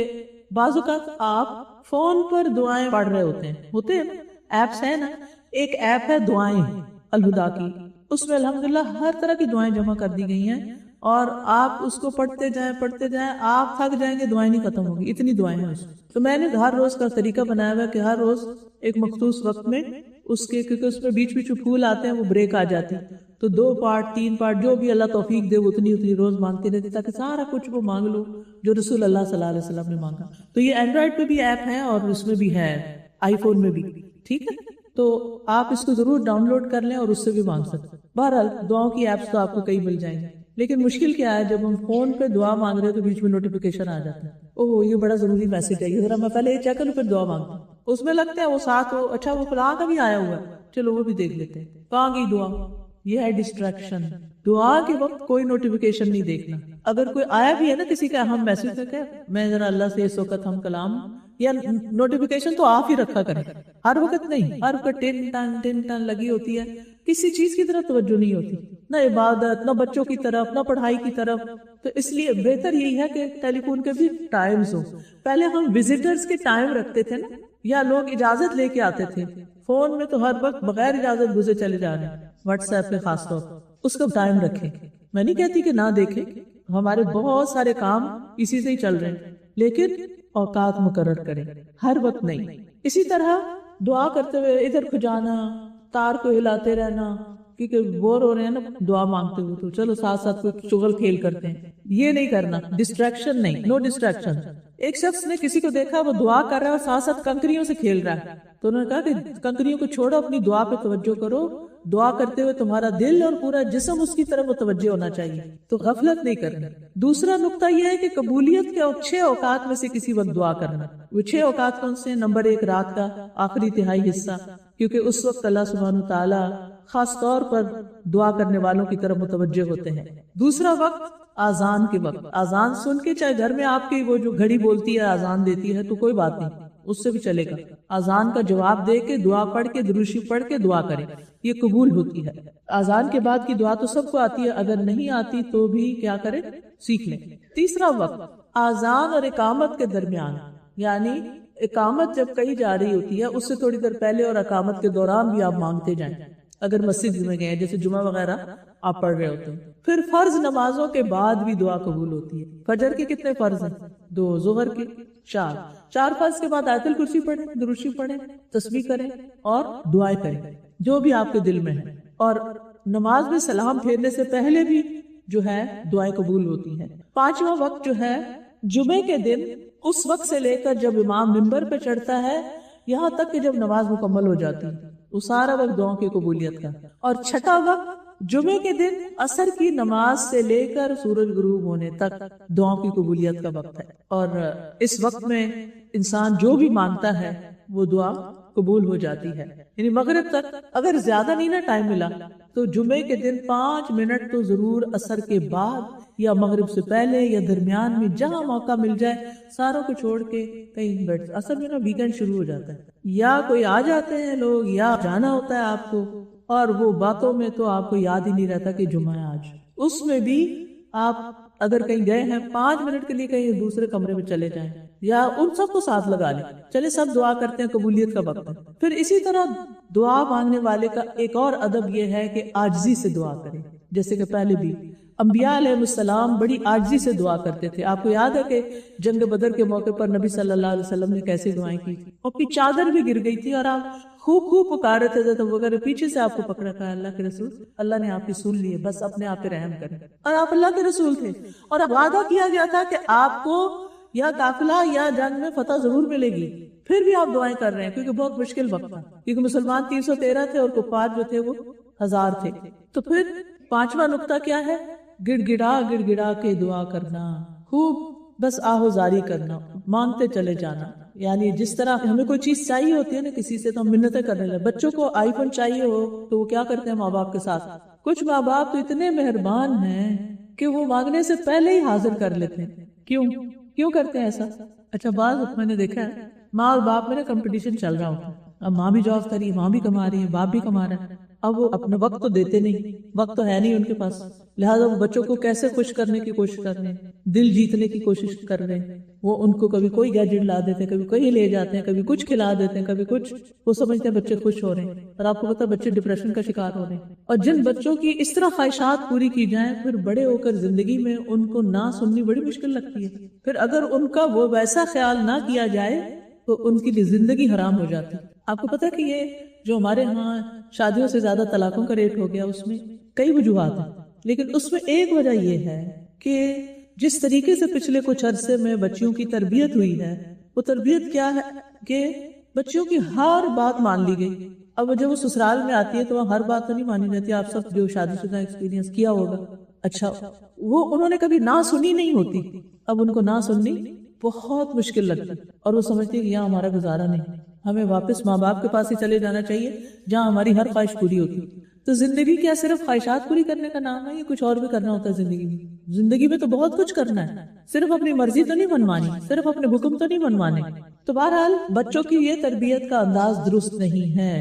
بعض اوقات آپ فون پر دعائیں پڑھ رہے ہوتے ہیں ایپس ہیں نا. ایک ایپ ہے دعائیں الہدا کی، اس میں الحمدللہ ہر طرح کی دعائیں جمع کر دی گئی ہیں اور آپ اس کو پڑھتے جائیں آپ تھک جائیں گے، دعائیں نہیں ختم ہوگی، اتنی دعائیں ہیں اس میں. تو میں نے ہر روز کا طریقہ بنایا ہوا کہ ہر روز ایک مخصوص وقت میں اس کے، کیونکہ اس میں بیچ بیچ میں پھول آتے ہیں، وہ بریک آ جاتی، تو 2 پارٹ 3 پارٹ جو بھی اللہ توفیق دے وہ اتنی روز مانگتی رہتی، تاکہ سارا کچھ وہ مانگ لو جو رسول اللہ صلی اللہ علیہ وسلم نے مانگا. تو یہ اینڈرائڈ پہ بھی ایپ ہے اور اس میں بھی ہے، آئی فون میں بھی. ٹھیک ہے، تو آپ اس کو ضرور ڈاؤن لوڈ کر لیں اور اس سے بھی مانگ سکتے. بہرحال دعاؤں کی ایپس تو آپ کو کئی مل جائیں گے، لیکن مشکل کیا ہے جب ہم فون پہ دعا مانگ رہے ہیں تو بیچ میں نوٹیفیکیشن آ جاتا ہے، اوہ یہ بڑا ضروری میسج ہے، ذرا میں پہلے یہ چیک کروں پھر دعا مانگتا ہوں. اس میں لگتا ہے وہ ساتھ ہو، اچھا وہ فلاں کا بھی آیا ہوا ہے، چلو وہ بھی دیکھ لیتے ہیں، کہاں گئی دعا. یہ ہے ڈسٹریکشن. دعا کے وقت کوئی نوٹیفیکیشن نہیں دیکھنا. اگر کوئی آیا بھی ہے نا کسی کا اہم میسج ہے، میں ذرا اللہ سے اس وقت ہم کلام، یا نوٹیفیکیشن تو آپ ہی رکھا کریں، ہر وقت نہیں. ہر وقت ٹن ٹن لگی ہوتی ہے، کسی چیز کی طرف توجہ نہیں ہوتی، نہ عبادت، نہ بچوں کی طرف، نہ پڑھائی کی طرف. تو اس لیے بہتر یہی ہے کہ ٹیلی فون کے بھی ٹائمز ہو. پہلے ہم وزٹرز کے ٹائم رکھتے تھے نا، یا لوگ اجازت لے کے آتے تھے. فون میں تو ہر وقت بغیر اجازت گھسے چلے جا رہے ہیں، واٹس ایپ پہ خاص طور پر. اس کا ٹائم رکھیں. میں نہیں کہتی کہ نہ دیکھیں، ہمارے بہت سارے کام اسی سے ہی چل رہے ہیں، لیکن اوقات مقرر کریں، ہر وقت نہیں. اسی طرح دعا کرتے ہوئے ادھر کھجانا، تار کو ہلاتے رہنا، کیونکہ بور ہو رہے ہیں نا دعا مانگتے ہوئے، تو چلو ساتھ ساتھ کوئی شغل کھیل کرتے ہیں. یہ نہیں کرنا، ڈسٹریکشن نہیں، نو ڈسٹریکشن. ایک شخص نے کسی کو دیکھا وہ دعا کر رہا ہے اور ساتھ ساتھ کنکریوں سے کھیل رہا ہے، تو انہوں نے کہا کہ کنکریوں کو چھوڑو، اپنی دعا پہ توجہ کرو. دعا کرتے ہوئے تمہارا دل اور پورا جسم اس کی طرف متوجہ ہونا چاہیے، تو غفلت نہیں کرنا. دوسرا نقطہ یہ ہے کہ قبولیت کے 6 اوقات میں سے کسی وقت دعا کرنا. وہ 6 اوقات کون سے ہیں؟ نمبر 1 رات کا آخری تہائی حصہ، کیونکہ اس وقت اللہ سبحانہ تعالی خاص طور پر دعا کرنے والوں کی طرف متوجہ ہوتے ہیں. دوسرا وقت آذان کے وقت. آذان سن کے، چاہے گھر میں آپ کی وہ جو گھڑی بولتی ہے آذان دیتی ہے تو کوئی بات نہیں، اس سے بھی چلے گا. آذان کا جواب دے کے، دعا پڑھ کے، درود شریف پڑھ کے دعا کریں، یہ قبول ہوتی ہے. آذان کے بعد کی دعا تو سب کو آتی ہے، اگر نہیں آتی تو بھی کیا کریں، سیکھ لیں. تیسرا وقت آذان اور اقامت کے درمیان، یعنی اقامت جب کہی جا رہی ہوتی ہے اس سے تھوڑی دیر پہلے اور اقامت کے دوران بھی آپ مانگتے جائیں، اگر مسجد میں گئے جیسے جمعہ وغیرہ آپ پڑھ رہے ہوتے ہیں. پھر فرض نمازوں کے بعد بھی دعا قبول ہوتی ہے. فجر کے کتنے فرض ہیں؟ 2. ظہر کے 4 فرض کے بعد آیت الکرسی پڑھیں، درود شریف پڑھیں، تسبیح کریں اور دعائیں کریں جو بھی آپ کے دل میں ہے. اور نماز میں سلام پھیرنے سے پہلے بھی جو ہے دعائیں قبول ہوتی ہیں. 5واں وقت جو ہے جمعے کے دن، اس وقت سے لے کر جب امام منبر پہ چڑھتا ہے یہاں تک کہ جب نماز مکمل ہو جاتی ہے، وہ سارا وقت دعاؤں کی قبولیت کا. اور 6واں وقت جمعے کے دن عصر کی نماز سے لے کر سورج غروب ہونے تک دعاؤں کی قبولیت کا وقت ہے. اور اس وقت میں انسان جو بھی مانگتا ہے وہ دعا قبول ہو جاتی ہے. یعنی مغرب تک اگر زیادہ نہیں نا ٹائم ملا تو جمعے کے دن 5 منٹ تو ضرور عصر کے بعد یا مغرب سے پہلے یا درمیان میں جہاں موقع مل جائے ساروں کو چھوڑ کے کہیں بیٹھ. اصل میں نا ویکینڈ شروع ہو جاتا ہے، یا کوئی آ جاتے ہیں لوگ یا جانا ہوتا ہے آپ کو، اور وہ باتوں میں تو آپ کو یاد ہی نہیں رہتا کہ جمعہ ہے آج. اس میں بھی آپ اگر کہیں گئے ہیں 5 منٹ کے لیے کہیں دوسرے کمرے میں چلے جائیں یا ان سب کو ساتھ لگا لیں، چلے سب دعا کرتے ہیں، قبولیت کا وقت ہے. پھر اسی طرح دعا مانگنے والے کا ایک اور ادب یہ ہے کہ عاجزی سے دعا کریں. جیسے کہ پہلے بھی انبیاء علیہ السلام بڑی عاجزی سے دعا کرتے تھے. آپ کو یاد ہے کہ جنگ بدر کے موقع پر نبی صلی اللہ علیہ وسلم نے کیسے دعائیں کی تھی، اور پھر چادر بھی گر گئی تھی اور آپ خوب پکارے تھے تو وہ پیچھے سے آپ کو پکڑا تھا، اللہ کے رسول، اللہ نے آپ کی سن لی ہے، بس اپنے آپ پہ رحم کریں. اور آپ اللہ کے رسول تھے اور وعدہ کیا گیا تھا کہ آپ کو یا قافلہ یا جنگ میں فتح ضرور ملے گی، پھر بھی آپ دعائیں کر رہے ہیں کیونکہ بہت مشکل وقت تھا، کیونکہ مسلمان 313 تھے اور کفار جو تھے وہ 1000 تھے. تو پھر 5واں نقطہ کیا ہے؟ گڑ گڑا کے دعا کرنا، خوب بس آہو زاری کرنا، مانگتے چلے جانا. یعنی جس طرح ہمیں کوئی چیز چاہیے ہوتی ہے نا کسی سے تو ہم منتیں کرنے لگے. بچوں کو آئی فون چاہیے ہو تو وہ کیا کرتے ہیں ماں باپ کے ساتھ؟ کچھ ماں باپ تو اتنے مہربان ہیں کہ وہ مانگنے سے پہلے ہی حاضر کر لیتے ہیں. کیوں کرتے ہیں ایسا؟ اچھا، بعض میں نے دیکھا ہے ماں اور باپ میں نا کمپٹیشن چل رہا ہوتا ہے. اب ماں بھی جاب کر رہی ہے، ماں بھی کما رہی ہے، باپ بھی کما رہا ہے. اب وہ اپنا وقت تو دیتے نہیں، وقت تو ہے نہیں ان کے پاس، لہٰذا وہ بچوں کو کیسے خوش کرنے کی کوشش کر رہے ہیں، دل جیتنے کی کوشش کر رہے ہیں، وہ ان کو کبھی کوئی گیجٹ لا دیتے ہیں، کبھی کوئی لے جاتے ہیں، کبھی کچھ کھلا دیتے ہیں، کبھی کچھ، وہ سمجھتے ہیں بچے خوش ہو رہے ہیں، اور آپ کو پتا ہے بچے ڈپریشن کا شکار ہو رہے ہیں۔ اور جن بچوں کی اس طرح خواہشات پوری کی جائیں، پھر بڑے ہو کر زندگی میں ان کو نہ سننی بڑی مشکل لگتی ہے، پھر اگر ان کا وہ ویسا خیال نہ کیا جائے تو ان کی زندگی حرام ہو جاتی ہے۔ آپ کو پتا ہے کہ یہ جو ہمارے ہاں شادیوں سے زیادہ طلاقوں کا ریٹ ہو گیا، اس میں کئی وجوہات ہیں، لیکن اس میں ایک وجہ یہ ہے کہ جس طریقے سے پچھلے کچھ عرصے میں بچیوں کی تربیت ہوئی ہے، وہ تربیت کیا ہے کہ بچیوں کی ہر بات مان لی گئی۔ اب جب وہ سسرال میں آتی ہے تو وہ ہر بات تو نہیں مانی جاتی، آپ سب جو شادی شدہ ایکسپیرینس کیا ہوگا، اچھا وہ انہوں نے کبھی نہ سنی نہیں ہوتی، اب ان کو نہ سننی بہت مشکل لگتی، اور وہ سمجھتی ہے کہ یہاں ہمارا گزارا نہیں، ہمیں واپس ماں باپ کے پاس ہی چلے جانا چاہیے جہاں ہماری ہر خواہش پوری ہوتی۔ تو زندگی کیا صرف خواہشات پوری کرنے کا نام ہے، یا کچھ اور بھی کرنا ہوتا ہے زندگی میں؟ زندگی میں تو بہت کچھ کرنا ہے، صرف اپنی مرضی تو نہیں منوانی، صرف اپنے حکم تو نہیں منوانے۔ تو بہرحال بچوں کی یہ تربیت کا انداز درست نہیں ہے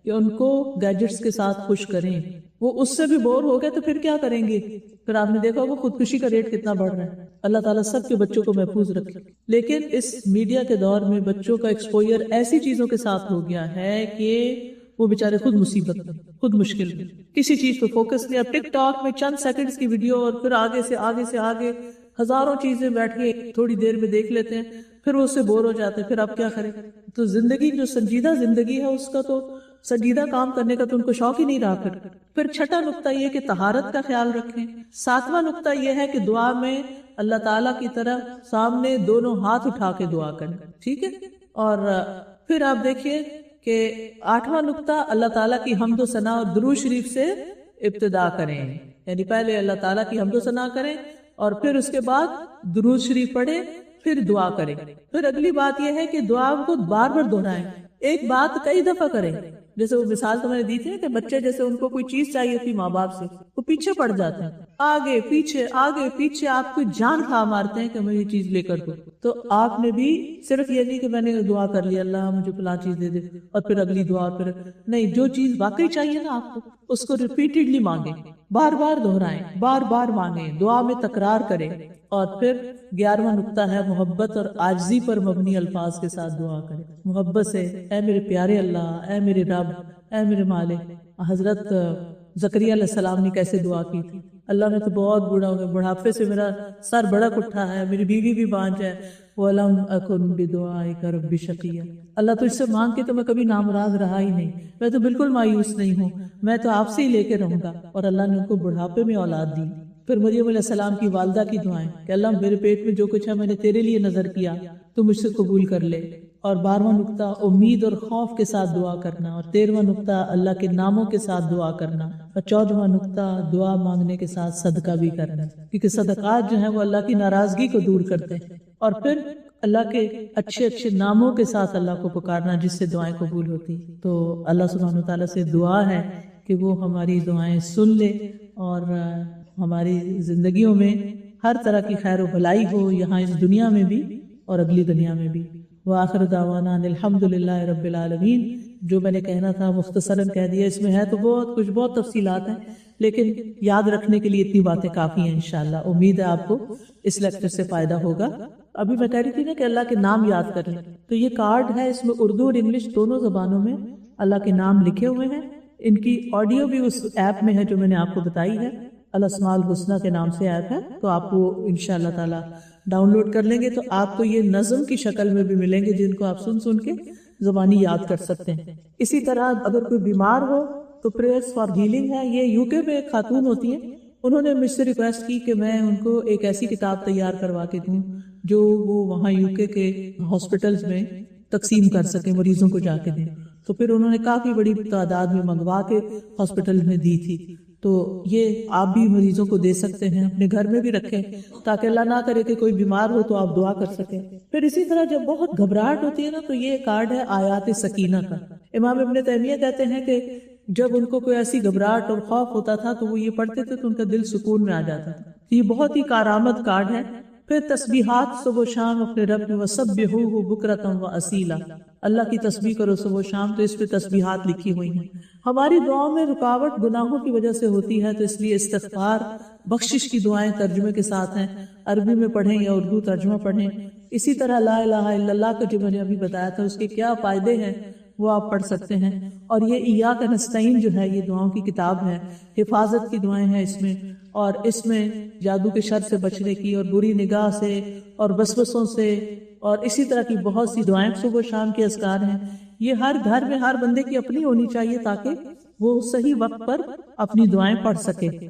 کہ ان کو گیجٹس کے ساتھ خوش کریں، وہ اس سے بھی بور ہو گئے تو پھر کیا کریں گے؟ پھر آپ نے دیکھا وہ خودکشی کا ریٹ کتنا بڑھ رہا ہے۔ اللہ تعالیٰ سب کے بچوں کو محفوظ رکھے، لیکن اس میڈیا کے دور میں بچوں کا ایکسپوئر ایسی چیزوں کے ساتھ ہو گیا ہے کہ وہ بیچارے خود مصیبت میں، خود مشکل میں، کسی چیز پہ فوکس نہیں۔ اب ٹک ٹاک میں چند سیکنڈز کی ویڈیو اور پھر آگے سے آگے ہزاروں چیزیں بیٹھ کے تھوڑی دیر میں دیکھ لیتے ہیں، پھر وہ اس سے بور ہو جاتے ہیں، پھر آپ کیا کریں؟ تو زندگی جو سنجیدہ زندگی ہے اس کا تو سنجیدہ کام کرنے کا تو ان کو شوق ہی نہیں رہا۔ پھر چھٹا نقطہ یہ کہ طہارت کا خیال رکھیں۔ ساتواں نقطہ یہ ہے کہ دعا میں اللہ تعالیٰ کی طرف سامنے دونوں ہاتھ اٹھا کے دعا کریں، ٹھیک ہے؟ اور پھر آپ دیکھیے کہ آٹھواں نقطہ اللہ تعالیٰ کی حمد و ثنا اور درود شریف سے ابتدا کریں، یعنی پہلے اللہ تعالیٰ کی حمد و ثنا کریں اور پھر اس کے بعد درود شریف پڑھیں، پھر دعا کریں۔ پھر اگلی بات یہ ہے کہ دعا کو بار بار دہرائیں، ایک بات کئی دفعہ کریں۔ جیسے وہ مثال تو میں نے دی تھی کہ بچے جیسے ان کو کوئی چیز چاہیے تھی ماں باپ سے، وہ پیچھے پڑ جاتے ہیں، آگے پیچھے آپ کو جان کھا مارتے ہیں کہ میں یہ چیز لے کر دوں۔ تو آپ نے بھی صرف یہ نہیں کہ میں نے دعا کر لی اللہ مجھے فلاں چیز دے دے اور پھر اگلی دعا، پھر نہیں، جو چیز واقعی چاہیے نا آپ کو اس کو ریپیٹڈلی مانگیں، بار بار دہرائیں، بار بار مانگیں، دعا میں تکرار کریں۔ اور پھر 11واں نقطہ ہے محبت اور عاجزی پر مبنی الفاظ کے ساتھ دعا کریں، محبت سے، اے میرے پیارے اللہ، اے میرے رب، اے میرے مالک۔ حضرت زکریا علیہ السلام نے کیسے دعا کی تھی؟ اللہ نے تو بہت بوڑھا ہو گیا، بڑھاپے سے میرا سر بڑا اٹھا ہے، میری بیوی بھی بانجھ ہے، وَلَمْ أَكُنْ بِدُعَائِكَ رَبِّ شَقِيًّا، اللہ تجھ سے مانگ کے تو میں کبھی نامراد رہا ہی نہیں، میں تو بالکل مایوس نہیں ہوں، میں تو آپ سے ہی لے کے رہوں گا۔ اور اللہ نے ان کو بڑھاپے میں اولاد دی۔ پھر مریم علیہ السلام کی والدہ کی دعائیں کہ اللہ میرے پیٹ میں جو کچھ ہے میں نے تیرے لیے نظر کیا، تو مجھ سے قبول کر لے۔ اور 12واں نقطہ امید اور خوف کے ساتھ دعا کرنا، اور 13واں نقطہ اللہ کے ناموں کے ساتھ دعا کرنا، اور 14واں نقطہ دعا مانگنے کے ساتھ صدقہ بھی کرنا، کیونکہ صدقات جو ہیں وہ اللہ کی ناراضگی کو دور کرتے ہیں۔ اور پھر اللہ کے اچھے اچھے ناموں کے ساتھ اللہ کو پکارنا جس سے دعائیں قبول ہوتی۔ تو اللہ سبحانہ وتعالیٰ سے دعا ہے کہ وہ ہماری دعائیں سن لے اور ہماری زندگیوں میں ہر طرح کی خیر و بھلائی ہو، یہاں اس دنیا میں بھی اور اگلی دنیا میں بھی۔ وآخر دعوانا الحمدللہ رب العالمین۔ جو میں نے کہنا تھا مختصراً کہہ دیا، اس میں ہے تو بہت کچھ، بہت تفصیلات ہیں، لیکن یاد رکھنے کے لیے اتنی باتیں کافی ہیں انشاءاللہ۔ امید ہے آپ کو اس لیکچر سے فائدہ ہوگا۔ ابھی میں کہہ رہی تھی نا کہ اللہ کے نام یاد کر لیں، تو یہ کارڈ ہے، اس میں اردو اور انگلش دونوں زبانوں میں اللہ کے نام لکھے ہوئے ہیں۔ ان کی آڈیو بھی اس ایپ میں ہے جو میں نے آپ کو بتائی ہے، الاسماء الحسنی کے نام سے ایپ ہے، تو آپ وہ انشاءاللہ تعالی ڈاؤن لوڈ کر لیں گے تو آپ کو یہ نظم کی شکل میں بھی ملیں گے جن کو آپ سن سن کے زبانی یاد کر سکتے ہیں۔ اسی طرح اگر کوئی بیمار ہو تو پریئرز فار ہیلنگ ہے، یہ یو کے میں ایک خاتون ہوتی ہیں، انہوں نے مجھ سے ریکویسٹ کی کہ میں ان کو ایک ایسی کتاب تیار کروا کے دوں جو وہ وہاں یو کے ہاسپٹلز میں تقسیم کر سکیں، مریضوں کو جا کے دیں۔ تو پھر انہوں نے کافی بڑی تعداد میں منگوا کے ہاسپٹل میں دی تھی۔ تو یہ آپ بھی مریضوں کو دے سکتے ہیں، اپنے گھر میں بھی رکھیں تاکہ اللہ نہ کرے کہ کوئی بیمار ہو تو آپ دعا کر سکیں۔ پھر اسی طرح جب بہت گھبراہٹ ہوتی ہے نا تو یہ کارڈ ہے آیات سکینہ کا۔ امام ابن تیمیہ کہتے ہیں کہ جب ان کو کوئی ایسی گھبراہٹ اور خوف ہوتا تھا تو وہ یہ پڑھتے تھے تو ان کا دل سکون میں آ جاتا تھا۔ یہ بہت ہی کارآمد کارڈ ہے۔ پھر تسبیحات صبح و شام اپنے رب میں، وسبحوہ بکرۃ و اصیلا، اللہ کی تسبیح کرو صبح و شام، تو اس پہ تسبیحات لکھی ہوئی ہیں۔ ہماری دعاؤں میں رکاوٹ گناہوں کی وجہ سے ہوتی ہے، تو اس لیے استغفار، بخشش کی دعائیں ترجمے کے ساتھ ہیں، عربی میں پڑھیں یا اردو ترجمہ پڑھیں۔ اسی طرح لا الہ الا اللہ کا جو میں نے ابھی بتایا تھا، اس کے کیا فائدے ہیں وہ آپ پڑھ سکتے ہیں۔ اور یہ ایاک نستعین جو ہے، یہ دعاؤں کی کتاب ہے، حفاظت کی دعائیں ہیں اس میں، اور اس میں جادو کے شر سے بچنے کی، اور بری نگاہ سے، اور وسوسوں سے، اور اسی طرح کی بہت سی دعائیں صبح و شام کے اذکار ہیں۔ یہ ہر گھر میں ہر بندے کی اپنی ہونی چاہیے، تاکہ وہ صحیح وقت پر اپنی دعائیں پڑھ سکے۔